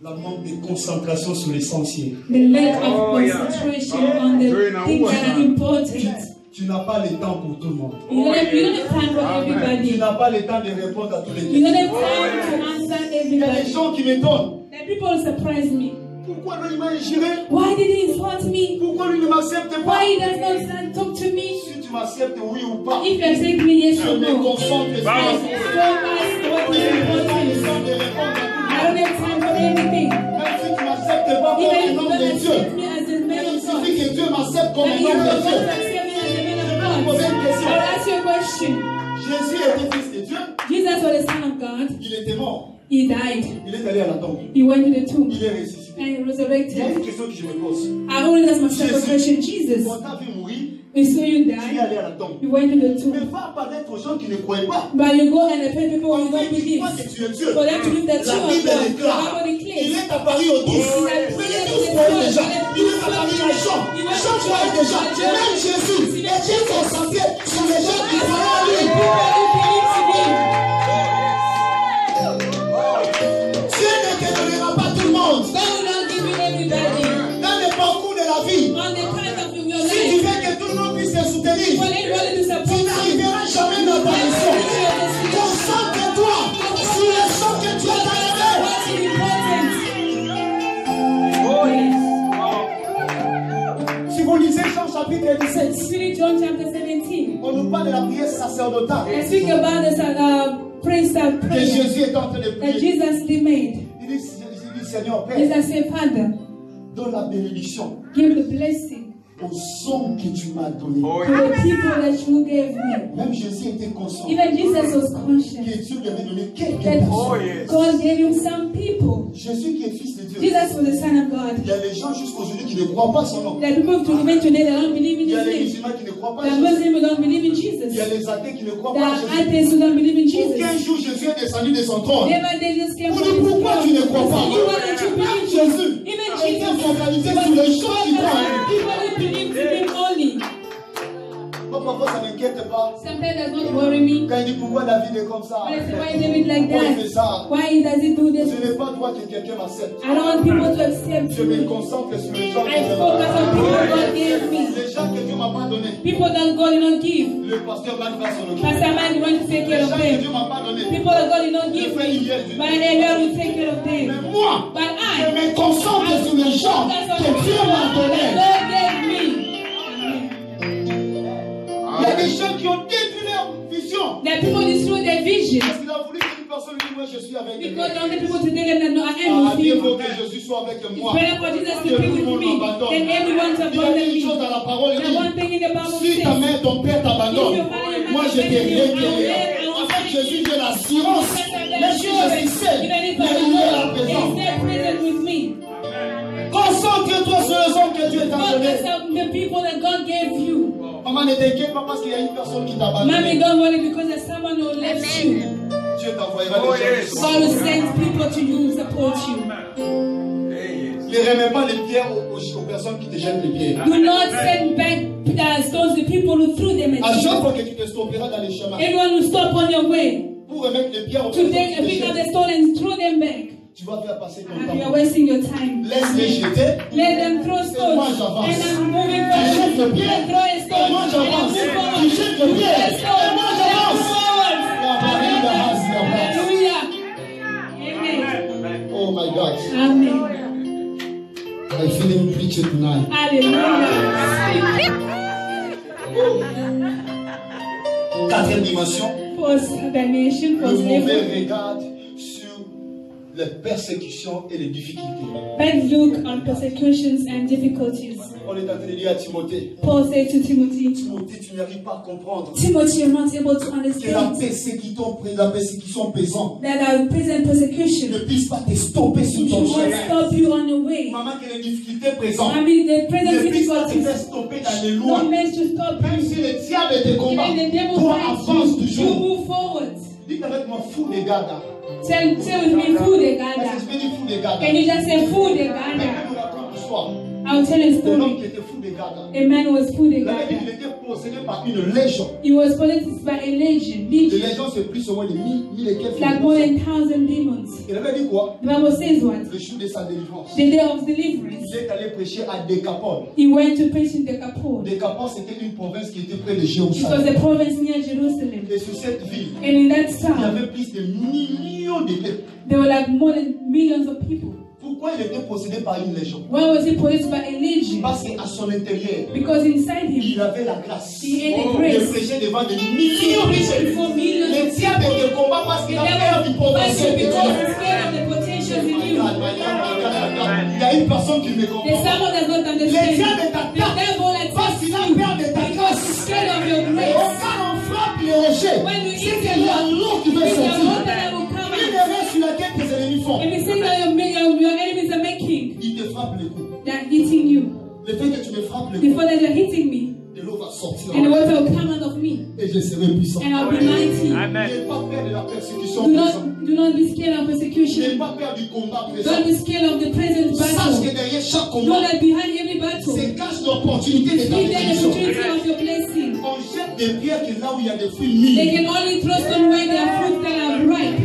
Speaker 1: la manque de concentration sur l'essentiel.
Speaker 2: the lack of concentration on the things that are important.
Speaker 1: Tu n'as pas le temps pour tout le monde.
Speaker 2: You don't have time for
Speaker 1: Tu
Speaker 2: everybody.
Speaker 1: n'as pas le temps de répondre à toutes les
Speaker 2: You don't
Speaker 1: questions.
Speaker 2: have time to answer
Speaker 1: Il y a des
Speaker 2: everybody.
Speaker 1: gens qui m'étonnent.
Speaker 2: The people surprise me.
Speaker 1: Pourquoi lui il m'a injuré?
Speaker 2: Why did he insult me?
Speaker 1: Pourquoi lui ne m'accepte pas?
Speaker 2: Why he does not talk to me?
Speaker 1: Si tu m'acceptes, oui ou pas,
Speaker 2: If you accept me, yes
Speaker 1: je
Speaker 2: or
Speaker 1: me
Speaker 2: no.
Speaker 1: concentre sur
Speaker 2: I
Speaker 1: l'essentiel.
Speaker 2: focus what is
Speaker 1: Je n'ai pas le
Speaker 2: important.
Speaker 1: temps de répondre à tout le
Speaker 2: I don't have time for anything.
Speaker 1: monde. Même si tu ne m'acceptes pas comme
Speaker 2: Even
Speaker 1: un
Speaker 2: if you
Speaker 1: homme
Speaker 2: don't
Speaker 1: de Dieu,
Speaker 2: accept me as a man
Speaker 1: il
Speaker 2: of God,
Speaker 1: suffit que Dieu m'accepte comme
Speaker 2: and
Speaker 1: un
Speaker 2: you
Speaker 1: homme de
Speaker 2: don't
Speaker 1: Dieu.
Speaker 2: accept me as a man of God, I'll ask you a question.
Speaker 1: Jésus était fils de Dieu,
Speaker 2: Jesus was the Son of God.
Speaker 1: il était mort,
Speaker 2: He died.
Speaker 1: il est allé à la tombe,
Speaker 2: He went to the tomb
Speaker 1: il est ressuscité.
Speaker 2: and he
Speaker 1: Il y a une
Speaker 2: resurrected.
Speaker 1: question que je me pose.
Speaker 2: I always ask myself a question. Jesus,
Speaker 1: Quand t'as vu mourir,
Speaker 2: we saw you
Speaker 1: tu es
Speaker 2: die.
Speaker 1: allé à la tombe.
Speaker 2: You went to the
Speaker 1: Mais
Speaker 2: tomb.
Speaker 1: va apparaître aux gens qui ne croient pas.
Speaker 2: But you go and offend people who
Speaker 1: En
Speaker 2: don't
Speaker 1: fait, ils
Speaker 2: believe.
Speaker 1: croient que tu es Dieu.
Speaker 2: For them to believe that
Speaker 1: La
Speaker 2: you are
Speaker 1: Bible
Speaker 2: God.
Speaker 1: est
Speaker 2: The
Speaker 1: claire.
Speaker 2: Bible
Speaker 1: Il
Speaker 2: declares.
Speaker 1: est apparu aux douze. Mais les douze croyaient déjà. Il est apparu à Jean. Jean croyait déjà. Même Jésus était concentré sur les gens qui croyaient en lui. Dieu ne te donnera pas tout le monde.
Speaker 2: God will not give you everybody.
Speaker 1: Dans le parcours de la vie,
Speaker 2: On the path of your
Speaker 1: si tu
Speaker 2: life,
Speaker 1: veux que tout le monde puisse te soutenir,
Speaker 2: for everybody to
Speaker 1: tu
Speaker 2: support you,
Speaker 1: n'arriveras jamais dans ta mission. Concentre-toi sur les gens que tu as dans les mains.
Speaker 2: what is important.
Speaker 1: Si vous lisez Jean chapitre 17,
Speaker 2: Spirit John chapter 17.
Speaker 1: on nous parle de la prière sacerdotale
Speaker 2: I speak about the praise that
Speaker 1: que
Speaker 2: prayer
Speaker 1: Jésus est en train de
Speaker 2: that
Speaker 1: prier.
Speaker 2: Jesus made.
Speaker 1: Il dit, Seigneur Père,
Speaker 2: Jesus said, Father,
Speaker 1: donne la bénédiction
Speaker 2: give the blessing
Speaker 1: aux hommes que tu m'as donnés.
Speaker 2: to the people that you gave me.
Speaker 1: Même Jésus était conscient
Speaker 2: Even Jesus was conscious
Speaker 1: que Dieu lui avait donné quelques
Speaker 2: that
Speaker 1: personnes.
Speaker 2: God gave him some people.
Speaker 1: Jésus qui est fils de Dieu.
Speaker 2: Jesus was the Son of God.
Speaker 1: Il y a des gens jusqu'aujourd'hui qui ne croient pas son nom.
Speaker 2: There are people to even today that don't believe in
Speaker 1: Il y a
Speaker 2: his
Speaker 1: les
Speaker 2: name.
Speaker 1: musulmans qui ne croient pas
Speaker 2: There are
Speaker 1: Jésus.
Speaker 2: Muslims who don't believe in
Speaker 1: Il
Speaker 2: Jesus.
Speaker 1: y a les athées qui ne croient
Speaker 2: There
Speaker 1: pas
Speaker 2: are
Speaker 1: Jésus.
Speaker 2: atheists who don't believe in
Speaker 1: Aucun
Speaker 2: Jesus.
Speaker 1: jour Jésus est descendu de son trône.
Speaker 2: Never they just came
Speaker 1: Pour
Speaker 2: from
Speaker 1: dire
Speaker 2: his
Speaker 1: pourquoi tu ne crois pas.
Speaker 2: You want to
Speaker 1: Même
Speaker 2: believe
Speaker 1: Jésus
Speaker 2: Even
Speaker 1: a été
Speaker 2: Jesus
Speaker 1: focalisé
Speaker 2: was
Speaker 1: sur les gens qui croient.
Speaker 2: people who believe in him only.
Speaker 1: Moi, parfois, ça ne m'inquiète pas.
Speaker 2: Sometimes does not worry me.
Speaker 1: Quand il dit pourquoi David est comme ça.
Speaker 2: When I say, why is David like
Speaker 1: Pourquoi il fait
Speaker 2: that?
Speaker 1: ça.
Speaker 2: Why does he do this?
Speaker 1: Ce n'est pas toi que quelqu'un m'accepte.
Speaker 2: I don't want people to accept
Speaker 1: Je me
Speaker 2: me.
Speaker 1: concentre sur les gens que
Speaker 2: I
Speaker 1: je
Speaker 2: focus on people
Speaker 1: m'aime.
Speaker 2: God gave me.
Speaker 1: Les gens que Dieu m'a pas donné.
Speaker 2: People that God did not give.
Speaker 1: Le pasteur Ban va s'en occuper.
Speaker 2: Pastor Man is going to take
Speaker 1: Les
Speaker 2: care of
Speaker 1: gens que Dieu
Speaker 2: them.
Speaker 1: m'a pas donné.
Speaker 2: People that God did not give me. But Eliel will take care of
Speaker 1: Mais
Speaker 2: them.
Speaker 1: moi,
Speaker 2: But
Speaker 1: je
Speaker 2: I
Speaker 1: me concentre sur les gens que Dieu m'a donnés.
Speaker 2: God gave me.
Speaker 1: Il y a des gens qui ont détruit leur vision.
Speaker 2: That people destroy their vision.
Speaker 1: Parce qu'il a voulu qu'une personne lui dise, moi je suis avec elle.
Speaker 2: Because the only people to tell them that no, I am
Speaker 1: Ah,
Speaker 2: with
Speaker 1: Dieu
Speaker 2: you.
Speaker 1: veut que Jésus soit avec
Speaker 2: It's
Speaker 1: moi.
Speaker 2: better for Jesus to
Speaker 1: Que
Speaker 2: be
Speaker 1: tout le
Speaker 2: with
Speaker 1: monde
Speaker 2: me
Speaker 1: m'abandonne.
Speaker 2: than everyone to
Speaker 1: Il y a
Speaker 2: abandon
Speaker 1: une chose
Speaker 2: me.
Speaker 1: dans la parole, il
Speaker 2: And one
Speaker 1: dit,
Speaker 2: thing in the Bible
Speaker 1: si ta
Speaker 2: says,
Speaker 1: mère, ton père t'abandonne, moi je t'ai rien créé. En fait, Jésus, j'ai l'assurance. Même si je suis seul, mais il est là présent.
Speaker 2: He's there present with me.
Speaker 1: deux hommes que Dieu t'a
Speaker 2: God
Speaker 1: donnés.
Speaker 2: accept the people that God gave you.
Speaker 1: Maman, ne t'inquiète pas parce qu'il y a une personne qui t'a
Speaker 2: Mommy,
Speaker 1: abandonné.
Speaker 2: don't worry because there's someone who left you.
Speaker 1: Dieu t'envoyera des gens.
Speaker 2: God will send people to you, support you.
Speaker 1: Ne remets pas les pierres aux personnes qui te jettent les pierres.
Speaker 2: Do not send back stones to people who threw them
Speaker 1: À
Speaker 2: at you.
Speaker 1: chaque fois que tu te stopperas dans les chemins,
Speaker 2: Everyone will stop on your way
Speaker 1: pour remettre les pierres aux
Speaker 2: to
Speaker 1: personnes
Speaker 2: take
Speaker 1: qui te
Speaker 2: pick up the
Speaker 1: jettent,
Speaker 2: stone and throw them back.
Speaker 1: tu vas faire passer ton
Speaker 2: And you are
Speaker 1: temps.
Speaker 2: wasting your time.
Speaker 1: Laisse-les jeter.
Speaker 2: Let them throw stones.
Speaker 1: moi, j'avance.
Speaker 2: And I'm moving
Speaker 1: Tu jettes
Speaker 2: forward.
Speaker 1: le pied.
Speaker 2: And throw a
Speaker 1: Et
Speaker 2: stone.
Speaker 1: moi
Speaker 2: And I
Speaker 1: j'avance.
Speaker 2: move forward.
Speaker 1: Tu jettes le pied.
Speaker 2: Throw a
Speaker 1: Et
Speaker 2: stone.
Speaker 1: moi
Speaker 2: And I
Speaker 1: j'avance.
Speaker 2: move forward.
Speaker 1: La Marie, la race, la race.
Speaker 2: Hallelujah. Amen.
Speaker 1: Oh my God.
Speaker 2: Amen.
Speaker 1: I feel him preach it tonight.
Speaker 2: Hallelujah.
Speaker 1: Quatrième dimension.
Speaker 2: Fourth dimension,
Speaker 1: Le
Speaker 2: fourth
Speaker 1: mauvais
Speaker 2: level.
Speaker 1: regard sur les persécutions et les difficultés.
Speaker 2: Bad look on persecutions and difficulties.
Speaker 1: On est en train de dire à Timothée,
Speaker 2: Paul said to Timothy,
Speaker 1: Timothée, tu n'arrives pas à comprendre
Speaker 2: Timothy, you're not able to
Speaker 1: que la
Speaker 2: understand
Speaker 1: persécution pesante
Speaker 2: that our present persecution
Speaker 1: ne puisse pas te stopper sur ton
Speaker 2: will
Speaker 1: chemin.
Speaker 2: stop you on your way.
Speaker 1: Maman, que les difficultés présentes
Speaker 2: I mean, the present
Speaker 1: ne puissent pas te
Speaker 2: difficulties
Speaker 1: faire stopper dans les
Speaker 2: not
Speaker 1: lois.
Speaker 2: meant to stop
Speaker 1: Même
Speaker 2: you.
Speaker 1: si le diable te combat,
Speaker 2: Even the devil
Speaker 1: toi
Speaker 2: fights
Speaker 1: avance
Speaker 2: you, you
Speaker 1: toujours.
Speaker 2: move forward.
Speaker 1: Dites avec moi, fou des gars là.
Speaker 2: Say with me, food
Speaker 1: Est-ce que
Speaker 2: Uganda.
Speaker 1: je vais dire fou des gars là?
Speaker 2: Can you just say food
Speaker 1: Quelqu'un
Speaker 2: Uganda?
Speaker 1: nous raconte l'histoire
Speaker 2: I'll tell you a
Speaker 1: de l'homme
Speaker 2: story.
Speaker 1: qui était fou des gars là.
Speaker 2: A man was food
Speaker 1: La Bible, il
Speaker 2: Uganda.
Speaker 1: était possédé par une légion.
Speaker 2: He was possessed by a legion.
Speaker 1: Les légions, c'est plus ou moins de 1000 et quelques
Speaker 2: Like more
Speaker 1: personnes.
Speaker 2: than 1,000 demons.
Speaker 1: Il avait dit quoi?
Speaker 2: The Bible says what?
Speaker 1: Le jour de sa délivrance.
Speaker 2: The day of deliverance.
Speaker 1: Il est allé prêcher à Décapole.
Speaker 2: He went to preach in Decapole.
Speaker 1: Décapole, c'était une province qui était près de
Speaker 2: It was
Speaker 1: Jérusalem.
Speaker 2: a province near Jerusalem.
Speaker 1: Et sur cette ville,
Speaker 2: And in that
Speaker 1: il y
Speaker 2: town,
Speaker 1: avait plus de millions de peuples.
Speaker 2: there were like more than millions of people.
Speaker 1: Pourquoi il était possédé par une légion?
Speaker 2: Why was he possessed by a legion?
Speaker 1: Parce qu'à son intérieur,
Speaker 2: Because inside him,
Speaker 1: il avait la grâce.
Speaker 2: he had a
Speaker 1: Il
Speaker 2: grace.
Speaker 1: prêchait devant des millions de personnes.
Speaker 2: For millions
Speaker 1: Le
Speaker 2: of
Speaker 1: diable
Speaker 2: people.
Speaker 1: te combat parce qu'il a peur du
Speaker 2: The devil fights you
Speaker 1: potentiel que tu
Speaker 2: because
Speaker 1: as.
Speaker 2: he's scared of the potential in you.
Speaker 1: Il y a une personne qui me
Speaker 2: There's
Speaker 1: comprend.
Speaker 2: someone that doesn't
Speaker 1: Le
Speaker 2: understand.
Speaker 1: diable
Speaker 2: The
Speaker 1: t'attaque
Speaker 2: devil
Speaker 1: parce
Speaker 2: attacks
Speaker 1: qu'il a
Speaker 2: you
Speaker 1: peur de ta
Speaker 2: because he's
Speaker 1: grâce.
Speaker 2: scared of your
Speaker 1: Et
Speaker 2: grace.
Speaker 1: quand on frappe les rochers,
Speaker 2: When you
Speaker 1: c'est
Speaker 2: eat
Speaker 1: qu'il y a l'eau qui veut
Speaker 2: it's the
Speaker 1: sortir.
Speaker 2: water that will come
Speaker 1: Une
Speaker 2: out.
Speaker 1: erreur sur laquelle tes ennemis font.
Speaker 2: If you see that your enemies are making,
Speaker 1: Ils te frappent le cou.
Speaker 2: they're hitting you.
Speaker 1: Le fait que tu me frappes le cou,
Speaker 2: Before that, they're hitting me,
Speaker 1: de l'eau va sortir.
Speaker 2: and the water will come out of me,
Speaker 1: Et je serai puissant.
Speaker 2: and I'll be mighty.
Speaker 1: N'aie pas peur de la persécution
Speaker 2: Do
Speaker 1: présente.
Speaker 2: not be scared of
Speaker 1: N'aie
Speaker 2: persecution.
Speaker 1: pas peur du combat présent.
Speaker 2: Don't be scared of the present
Speaker 1: Sache
Speaker 2: battle.
Speaker 1: que derrière chaque
Speaker 2: Know
Speaker 1: combat,
Speaker 2: that behind every battle,
Speaker 1: se cache l'opportunité de ta
Speaker 2: see the
Speaker 1: bénédiction.
Speaker 2: opportunity of your blessing.
Speaker 1: On jette des pierres que là où il y a des fruits
Speaker 2: They
Speaker 1: mûrs.
Speaker 2: can only trust on where there are fruits that are ripe.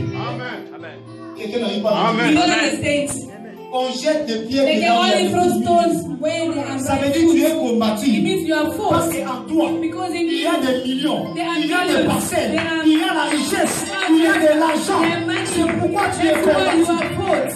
Speaker 1: Quelqu'un n'arrive pas à
Speaker 2: You
Speaker 1: dire.
Speaker 2: don't understand.
Speaker 1: On jette des pierres
Speaker 2: They
Speaker 1: que
Speaker 2: can
Speaker 1: là où il
Speaker 2: only
Speaker 1: y a
Speaker 2: throw
Speaker 1: des fruits
Speaker 2: stones
Speaker 1: mûrs.
Speaker 2: where there are
Speaker 1: Ça veut
Speaker 2: ripe
Speaker 1: dire que tu es
Speaker 2: fruits. It
Speaker 1: combattu.
Speaker 2: means you are
Speaker 1: Parce
Speaker 2: forced.
Speaker 1: qu'en toi,
Speaker 2: Because in
Speaker 1: il y a
Speaker 2: you,
Speaker 1: des millions,
Speaker 2: there are
Speaker 1: il y a des
Speaker 2: millions,
Speaker 1: parcelles,
Speaker 2: there are
Speaker 1: il y a la richesse, il y a de l'argent.
Speaker 2: there are money.
Speaker 1: C'est pourquoi tu es
Speaker 2: That's why you
Speaker 1: combattu.
Speaker 2: are fought.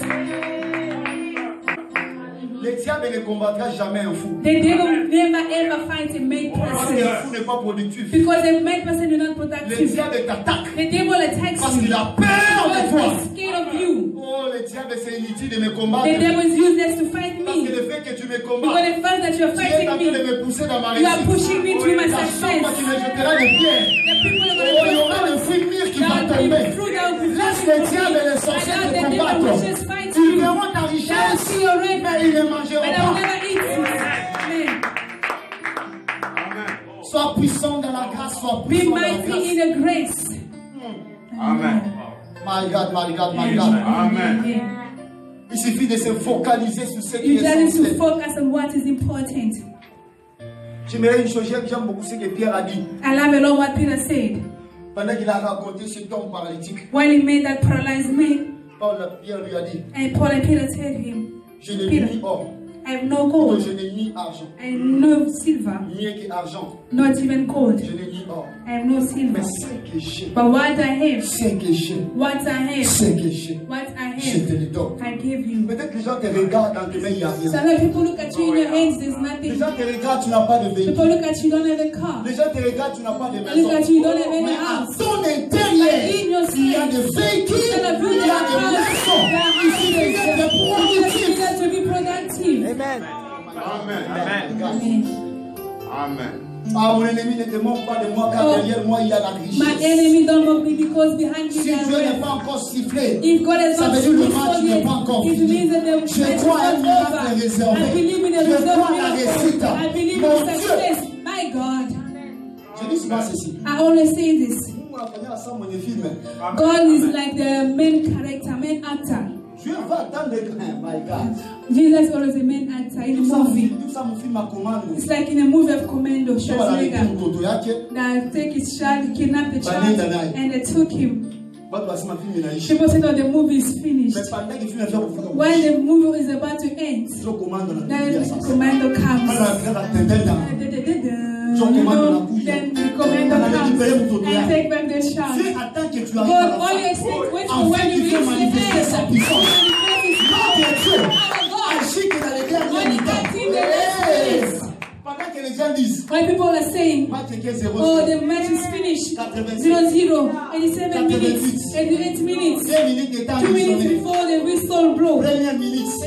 Speaker 1: Le diable ne combattra jamais un fou.
Speaker 2: The devil never ever fights a made
Speaker 1: Parce que le
Speaker 2: person.
Speaker 1: fou n'est pas productif.
Speaker 2: Because a made person is not
Speaker 1: Le
Speaker 2: productive.
Speaker 1: diable t'attaque
Speaker 2: The devil attacks
Speaker 1: parce
Speaker 2: you.
Speaker 1: qu'il a peur de
Speaker 2: Because
Speaker 1: toi.
Speaker 2: he's scared of you.
Speaker 1: Oh, le diable, c'est inutile de me combattre.
Speaker 2: The devil is useless to fight
Speaker 1: Parce que
Speaker 2: me.
Speaker 1: le fait que tu me
Speaker 2: Because
Speaker 1: combats,
Speaker 2: the fact that you are
Speaker 1: tu es en train
Speaker 2: fighting
Speaker 1: de
Speaker 2: me,
Speaker 1: me pousser dans ma
Speaker 2: you are
Speaker 1: réussite.
Speaker 2: pushing me to my
Speaker 1: À chaque fois, tu me
Speaker 2: success.
Speaker 1: jetteras des pierres.
Speaker 2: The people are
Speaker 1: Oh, il y
Speaker 2: going to
Speaker 1: aura des fruits mûrs qui vont
Speaker 2: That will
Speaker 1: tomber.
Speaker 2: be fruit that will be
Speaker 1: Laisse le diable et les sorciers
Speaker 2: Allow
Speaker 1: te
Speaker 2: the devil
Speaker 1: combattre.
Speaker 2: will just fight
Speaker 1: Ils
Speaker 2: you.
Speaker 1: verront ta
Speaker 2: They will
Speaker 1: richesse,
Speaker 2: see your red,
Speaker 1: mais ils ne mangeront
Speaker 2: but they will
Speaker 1: pas.
Speaker 2: never eat it. Amen.
Speaker 1: Sois puissant dans la grâce, sois
Speaker 2: Be
Speaker 1: puissant dans la
Speaker 2: mighty
Speaker 1: grâce.
Speaker 2: in the grace.
Speaker 1: My God, my God, my God.
Speaker 2: Amen.
Speaker 1: Il suffit de se focaliser sur ce qui
Speaker 2: You
Speaker 1: est
Speaker 2: just need to
Speaker 1: essentiel.
Speaker 2: focus on what is important.
Speaker 1: J'aimerais une chose, j'aime beaucoup ce que Pierre a dit.
Speaker 2: I love a lot what Peter said.
Speaker 1: Pendant qu'il a raconté cet homme paralytique,
Speaker 2: When he made that paralyzed man,
Speaker 1: Pierre lui a dit,
Speaker 2: and Paul and Peter told him,
Speaker 1: je n'ai
Speaker 2: Peter,
Speaker 1: ni or,
Speaker 2: I have no gold,
Speaker 1: je n'ai ni argent,
Speaker 2: and no silver,
Speaker 1: mieux que argent,
Speaker 2: not even gold.
Speaker 1: je n'ai ni or.
Speaker 2: I have no silver.
Speaker 1: Mais ce que j'ai,
Speaker 2: But what I have,
Speaker 1: ce que j'ai,
Speaker 2: what I have,
Speaker 1: ce que j'ai,
Speaker 2: what I
Speaker 1: je te
Speaker 2: have,
Speaker 1: le donne.
Speaker 2: I give you.
Speaker 1: Peut-être que les gens te regardent dans tes mains, il n'y a rien.
Speaker 2: Sometimes people look at you in your hands, there's
Speaker 1: Les
Speaker 2: nothing.
Speaker 1: gens te regardent, tu n'as pas de véhicule.
Speaker 2: People look at you, you don't have a car.
Speaker 1: Les gens te regardent, tu n'as pas de
Speaker 2: They
Speaker 1: maison.
Speaker 2: look at you, you don't have any
Speaker 1: Mais à
Speaker 2: house.
Speaker 1: ton intérieur,
Speaker 2: In your
Speaker 1: il y a
Speaker 2: spirit,
Speaker 1: des véhicules, il y a des
Speaker 2: there are
Speaker 1: maisons. Il suffit d'être productif.
Speaker 2: to be productive.
Speaker 3: Amen.
Speaker 2: Amen.
Speaker 3: Amen.
Speaker 1: Ah, mon ennemi ne te moque pas de moi, car derrière moi il y a la richesse.
Speaker 2: My enemy don't mock me because behind me
Speaker 1: Si
Speaker 2: there
Speaker 1: Dieu
Speaker 2: are
Speaker 1: n'est
Speaker 2: wealth.
Speaker 1: pas encore sifflé,
Speaker 2: If God has
Speaker 1: ça
Speaker 2: not
Speaker 1: veut dire le match
Speaker 2: whistled
Speaker 1: n'est
Speaker 2: yet,
Speaker 1: pas encore
Speaker 2: it
Speaker 1: fini.
Speaker 2: means that the
Speaker 1: Je
Speaker 2: match is
Speaker 1: crois à un
Speaker 2: not
Speaker 1: miracle
Speaker 2: over.
Speaker 1: réservé.
Speaker 2: I believe in a
Speaker 1: Je
Speaker 2: reserved
Speaker 1: crois à la
Speaker 2: miracle.
Speaker 1: réussite.
Speaker 2: I believe
Speaker 1: Mon
Speaker 2: in
Speaker 1: Dieu.
Speaker 2: success. My God.
Speaker 1: Je dis souvent ceci.
Speaker 2: I always say this. God is like the main character, main actor.
Speaker 1: Dieu va attendre my God.
Speaker 2: Jesus is always a main actor in a movie. It's like in a movie of Commando, Schwarzenegger, that take his child, kidnap the child, and they took him. People say that the movie is finished. When the movie is about to end, then Commando comes. Then the Commando comes and take back the child. God only expects wait for when you reach the end. Why people are saying, oh, the match is finished, 0-0, 87 minutes, 88 minutes, 2 minutes before the whistle blow, the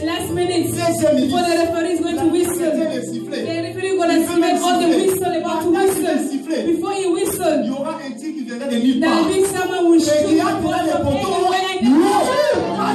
Speaker 2: last minute, before the referee is going to whistle, the referee is going to see all the whistle about to whistle. Before he whistle, there will be someone who will shoot the ball from anywhere and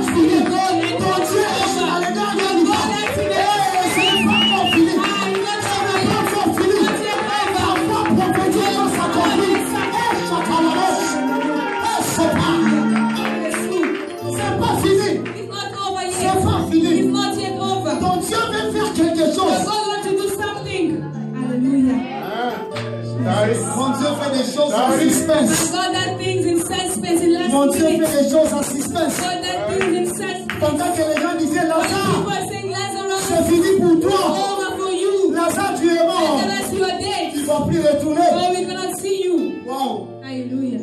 Speaker 1: Mon Dieu fait des choses en suspense.
Speaker 2: God that things in suspense in last
Speaker 1: Mon Dieu fait
Speaker 2: minute.
Speaker 1: des choses en suspense.
Speaker 2: God that things in suspense.
Speaker 1: Pendant que les gens disaient
Speaker 2: When
Speaker 1: Lazare,
Speaker 2: people are saying Lazarus,
Speaker 1: c'est fini pour toi.
Speaker 2: over for you.
Speaker 1: Lazare, tu es mort.
Speaker 2: Lazarus, you are
Speaker 1: Tu
Speaker 2: dead.
Speaker 1: ne vas plus retourner.
Speaker 2: Oh, we cannot see you.
Speaker 1: Wow.
Speaker 2: Hallelujah.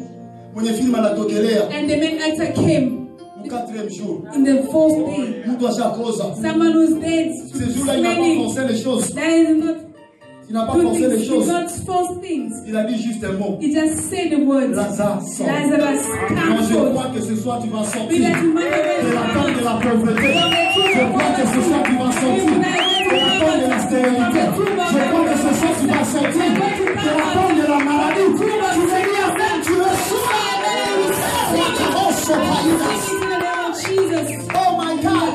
Speaker 1: Mon film à la toquelea.
Speaker 2: And the main actor came
Speaker 1: Au 4e jour.
Speaker 2: in the fourth day.
Speaker 1: Nous doit à cause.
Speaker 2: Someone who's dead.
Speaker 1: Ce jour-là, il n'a pas
Speaker 2: Smelling.
Speaker 1: pensé les choses.
Speaker 2: That is not
Speaker 1: Il n'a pas
Speaker 2: good
Speaker 1: pensé les
Speaker 2: things.
Speaker 1: choses.
Speaker 2: It's not false things.
Speaker 1: Il a dit juste un mot.
Speaker 2: He just said the words.
Speaker 1: Lazare sort.
Speaker 2: Lazarus,
Speaker 1: Quand
Speaker 2: come
Speaker 1: je
Speaker 2: forth.
Speaker 1: crois que ce soir tu vas
Speaker 2: Be
Speaker 1: sortir
Speaker 2: that you might
Speaker 1: de la tente de
Speaker 2: have
Speaker 1: la pauvreté. Je crois que ce soir tu vas sortir de la tente de la stérilité. Je crois que ce soir tu vas sortir de la tente de la maladie. Tu veux dire même tu le sois. Oh my God.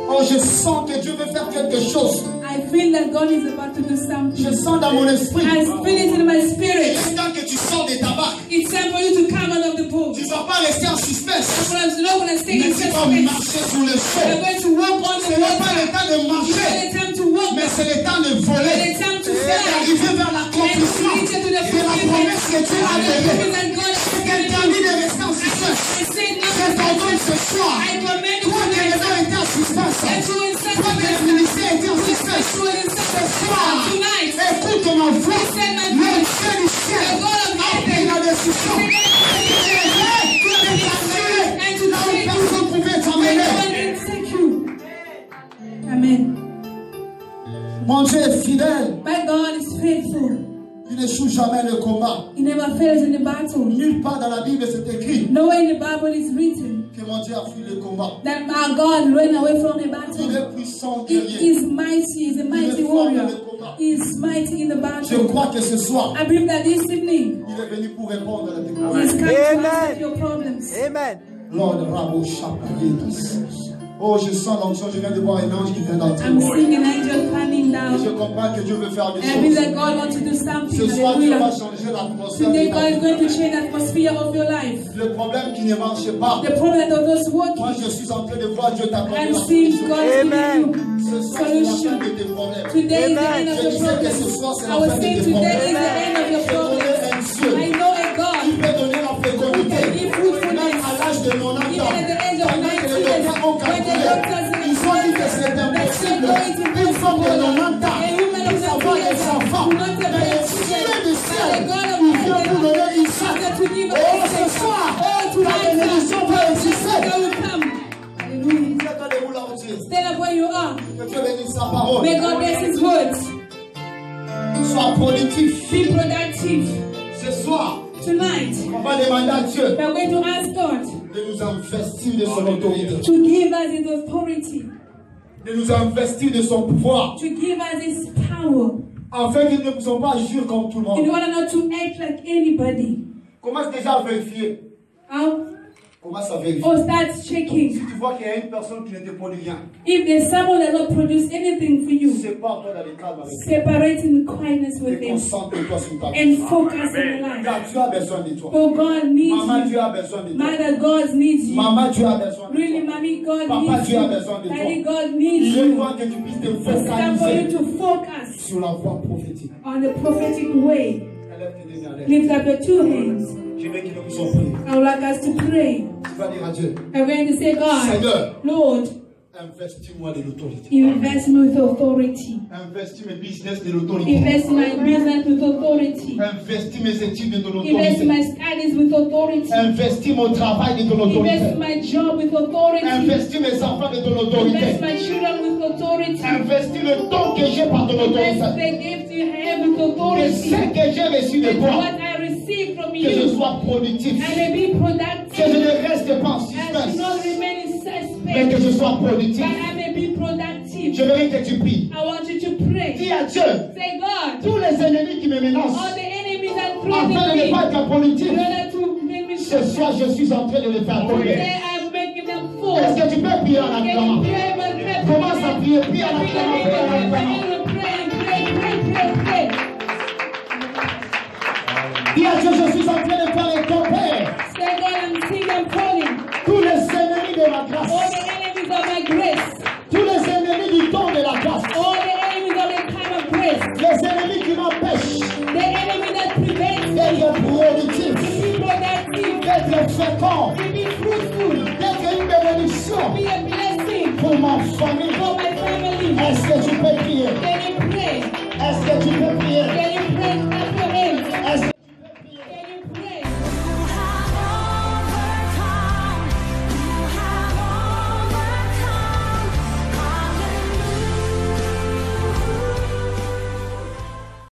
Speaker 1: Oh, je sens que Dieu veut faire quelque chose.
Speaker 2: I feel that God is about to do something.
Speaker 1: Je sens dans mon esprit.
Speaker 2: I feel it in my spirit.
Speaker 1: Il est temps que tu sors de ta barque.
Speaker 2: It's time for you to come out of the boat.
Speaker 1: Tu ne vas pas rester en suspense.
Speaker 2: I'm not going to stay
Speaker 1: Mais
Speaker 2: in
Speaker 1: tu vas
Speaker 2: suspense.
Speaker 1: marcher sur le
Speaker 2: We're
Speaker 1: sol.
Speaker 2: going to walk on
Speaker 1: Ce
Speaker 2: the
Speaker 1: n'est pas
Speaker 2: water.
Speaker 1: le temps de
Speaker 2: It's
Speaker 1: marcher,
Speaker 2: not the time to walk,
Speaker 1: mais c'est le temps de
Speaker 2: but
Speaker 1: voler.
Speaker 2: it's time to
Speaker 1: Et
Speaker 2: fly.
Speaker 1: d'arriver vers l'accomplissement
Speaker 2: And reach to the
Speaker 1: de la promesse que Dieu a donnée.
Speaker 2: that God has
Speaker 1: Quelqu'un dit de rester en suspense.
Speaker 2: I said
Speaker 1: Je
Speaker 2: nothing.
Speaker 1: t'ordonne ce soir.
Speaker 2: I command you
Speaker 1: Toi qui
Speaker 2: tonight.
Speaker 1: as été en suspense.
Speaker 2: That you in
Speaker 1: Toi qui as
Speaker 2: suspense.
Speaker 1: ministère été en suspense.
Speaker 2: You in
Speaker 1: Ce
Speaker 2: suspense.
Speaker 1: soir,
Speaker 2: Tonight.
Speaker 1: écoute ma voix. Le Dieu du ciel
Speaker 2: The God of
Speaker 1: a pris la décision.
Speaker 2: heaven. And to
Speaker 1: Là où
Speaker 2: take you.
Speaker 1: personne ne pouvait t'emmener.
Speaker 2: No one can take you. Amen.
Speaker 1: Mon Dieu est fidèle.
Speaker 2: My God is faithful.
Speaker 1: Il n'échoue jamais le combat.
Speaker 2: He never fails in the battle.
Speaker 1: Nulle part dans la Bible c'est écrit
Speaker 2: Nowhere in the Bible is written
Speaker 1: que mon Dieu a fui le combat.
Speaker 2: that our God ran away from the
Speaker 1: Il
Speaker 2: battle.
Speaker 1: est puissant
Speaker 2: He
Speaker 1: guerrier.
Speaker 2: is mighty, he is a mighty warrior. He is mighty in the
Speaker 1: Je
Speaker 2: battle.
Speaker 1: crois que ce soir,
Speaker 2: I believe that this evening
Speaker 1: il est venu pour répondre à la
Speaker 2: he
Speaker 1: découverte.
Speaker 2: is coming to
Speaker 4: Amen.
Speaker 2: answer your problems.
Speaker 4: Amen.
Speaker 1: Lord Rabo Shaparitas. Oh, je sens l'onction, je viens de voir un ange qui vient d'entrer.
Speaker 2: I'm seeing an angel coming
Speaker 1: Je
Speaker 2: down.
Speaker 1: comprends que Dieu veut faire des
Speaker 2: And I believe
Speaker 1: choses.
Speaker 2: that God wants to do something.
Speaker 1: Ce soir, Dieu va
Speaker 2: Hallelujah.
Speaker 1: changer l'atmosphère.
Speaker 2: Today
Speaker 1: de
Speaker 2: God
Speaker 1: ta
Speaker 2: is
Speaker 1: vie.
Speaker 2: going to change the atmosphere of your life.
Speaker 1: Le problème qui ne marche pas.
Speaker 2: The problem that was
Speaker 1: Moi,
Speaker 2: working,
Speaker 1: je suis en train de voir Dieu t'accorder
Speaker 2: I'm
Speaker 1: la
Speaker 2: seeing
Speaker 1: solution.
Speaker 2: God
Speaker 4: Amen.
Speaker 2: giving you
Speaker 1: Ce soir, c'est la fin
Speaker 2: solution.
Speaker 1: de tes problèmes.
Speaker 2: Today is the
Speaker 4: Amen.
Speaker 2: end of
Speaker 1: Je
Speaker 2: your
Speaker 1: disais que ce
Speaker 2: problems.
Speaker 1: soir, c'est
Speaker 2: I
Speaker 1: la
Speaker 2: was
Speaker 1: fin de
Speaker 2: saying
Speaker 1: tes
Speaker 2: today is
Speaker 1: problèmes.
Speaker 2: the end of your
Speaker 1: Je connais
Speaker 2: problems.
Speaker 1: un Dieu
Speaker 2: I know a
Speaker 1: qui
Speaker 2: God
Speaker 1: peut donner la fécondité. Même à l'âge de 90 ans.
Speaker 2: Even at the age of
Speaker 1: Pendant que les
Speaker 2: 90 years,
Speaker 1: docteurs ont
Speaker 2: when the
Speaker 1: calculé,
Speaker 2: doctors
Speaker 1: ils ont dit que c'est impossible. Une femme de 90 ans, de savoir des enfants. Mais le Dieu du ciel, il vient vous donner une chance. Oh, ce soir, la bénédiction va exister.
Speaker 2: Hallelujah.
Speaker 1: Allez-vous là où tu es.
Speaker 2: Stand up where you are.
Speaker 1: Que Dieu bénisse sa parole.
Speaker 2: May God bless His words.
Speaker 1: Sois productif.
Speaker 2: Be productive.
Speaker 1: Ce soir,
Speaker 2: Tonight,
Speaker 1: on va demander à Dieu
Speaker 2: we are going to ask God
Speaker 1: de nous investir de son autorité,
Speaker 2: to give us His authority,
Speaker 1: de nous investir de son pouvoir.
Speaker 2: to give us His power. power.
Speaker 1: Afin qu'ils ne soient pas jurés comme tout le monde.
Speaker 2: In order not to act like anybody.
Speaker 1: Commence déjà à vérifier. Commence à vérifier.
Speaker 2: Or start checking.
Speaker 1: Si tu vois qu'il y a une personne qui ne te produit rien,
Speaker 2: if there's someone that not produce anything for you,
Speaker 1: sépare-toi dans les calmes avec
Speaker 2: separate in quietness with them
Speaker 1: concentre-toi sur ta vie.
Speaker 2: and focus on your life.
Speaker 1: Car tu as besoin de toi.
Speaker 2: For God needs
Speaker 1: Maman,
Speaker 2: you.
Speaker 1: Dieu a besoin de toi.
Speaker 2: Mother, God needs you.
Speaker 1: Maman, Dieu a besoin de
Speaker 2: Really,
Speaker 1: toi.
Speaker 2: mommy, God
Speaker 1: Papa,
Speaker 2: needs
Speaker 1: Dieu a
Speaker 2: you.
Speaker 1: besoin de
Speaker 2: Daddy,
Speaker 1: toi.
Speaker 2: God needs
Speaker 1: Il est
Speaker 2: you.
Speaker 1: temps que tu puisses te
Speaker 2: It's time for you
Speaker 1: focaliser
Speaker 2: to focus
Speaker 1: sur la voie prophétique.
Speaker 2: on the prophetic way.
Speaker 1: Élève tes deux mains à l'air.
Speaker 2: Lift up your two hands.
Speaker 1: Je veux que nous puissions prier.
Speaker 2: I would like us to pray.
Speaker 1: Tu vas dire à Dieu,
Speaker 2: I'm going to say, God,
Speaker 1: Seigneur,
Speaker 2: Lord,
Speaker 1: investis-moi de l'autorité.
Speaker 2: invest me with authority.
Speaker 1: Investis mes business de l'autorité.
Speaker 2: Invest my business with authority.
Speaker 1: Investis mes études de ton
Speaker 2: Invest
Speaker 1: autorité.
Speaker 2: my studies with authority.
Speaker 1: Investis mon travail de ton
Speaker 2: Invest
Speaker 1: autorité.
Speaker 2: my job with authority.
Speaker 1: Investis mes enfants de ton autorité.
Speaker 2: Invest my children with authority.
Speaker 1: Investis le don que j'ai par ton
Speaker 2: Invest
Speaker 1: autorité.
Speaker 2: the gift you have with
Speaker 1: Et
Speaker 2: authority.
Speaker 1: ce que j'ai reçu de
Speaker 2: With
Speaker 1: toi,
Speaker 2: what I receive from
Speaker 1: que je
Speaker 2: you.
Speaker 1: sois productif.
Speaker 2: I may be
Speaker 1: Que je
Speaker 2: productive.
Speaker 1: ne reste pas en
Speaker 2: I should
Speaker 1: suspense,
Speaker 2: not remain in
Speaker 1: mais que
Speaker 2: suspense.
Speaker 1: je sois productif.
Speaker 2: But I may be productive.
Speaker 1: Je veux que tu pries.
Speaker 2: I want you to pray.
Speaker 1: Dis à Dieu,
Speaker 2: Say, God,
Speaker 1: tous les ennemis qui me menacent,
Speaker 2: all the enemies that
Speaker 1: afin de
Speaker 2: threaten
Speaker 1: ne
Speaker 2: me,
Speaker 1: pas être productif,
Speaker 2: in order to make me
Speaker 1: ce soir je suis en train de les faire tomber.
Speaker 2: Today I'm making them full.
Speaker 1: Est-ce que tu peux prier en
Speaker 2: Can
Speaker 1: acclamant?
Speaker 2: you pray, but pray,
Speaker 1: Commence à prier, prie en acclamant, prie en acclamant.
Speaker 2: Pray.
Speaker 1: Dis à Dieu, je suis en train de faire tomber
Speaker 2: Say, God, I'm seeing them falling.
Speaker 1: tous les ennemis de ma
Speaker 2: All
Speaker 1: grâce,
Speaker 2: the enemies of my grace.
Speaker 1: tous les ennemis du temps de la grâce,
Speaker 2: All the enemies of the time of grace.
Speaker 1: les ennemis qui m'empêchent
Speaker 2: The enemy that prevents me
Speaker 1: d'être productif,
Speaker 2: to be productive,
Speaker 1: d'être fécond,
Speaker 2: to be fruitful,
Speaker 1: d'être une bénédiction
Speaker 2: be a blessing
Speaker 1: pour ma famille.
Speaker 2: for my family.
Speaker 1: Est-ce que tu peux prier?
Speaker 2: Can you pray?
Speaker 1: Est-ce que tu peux prier?
Speaker 2: Can you pray?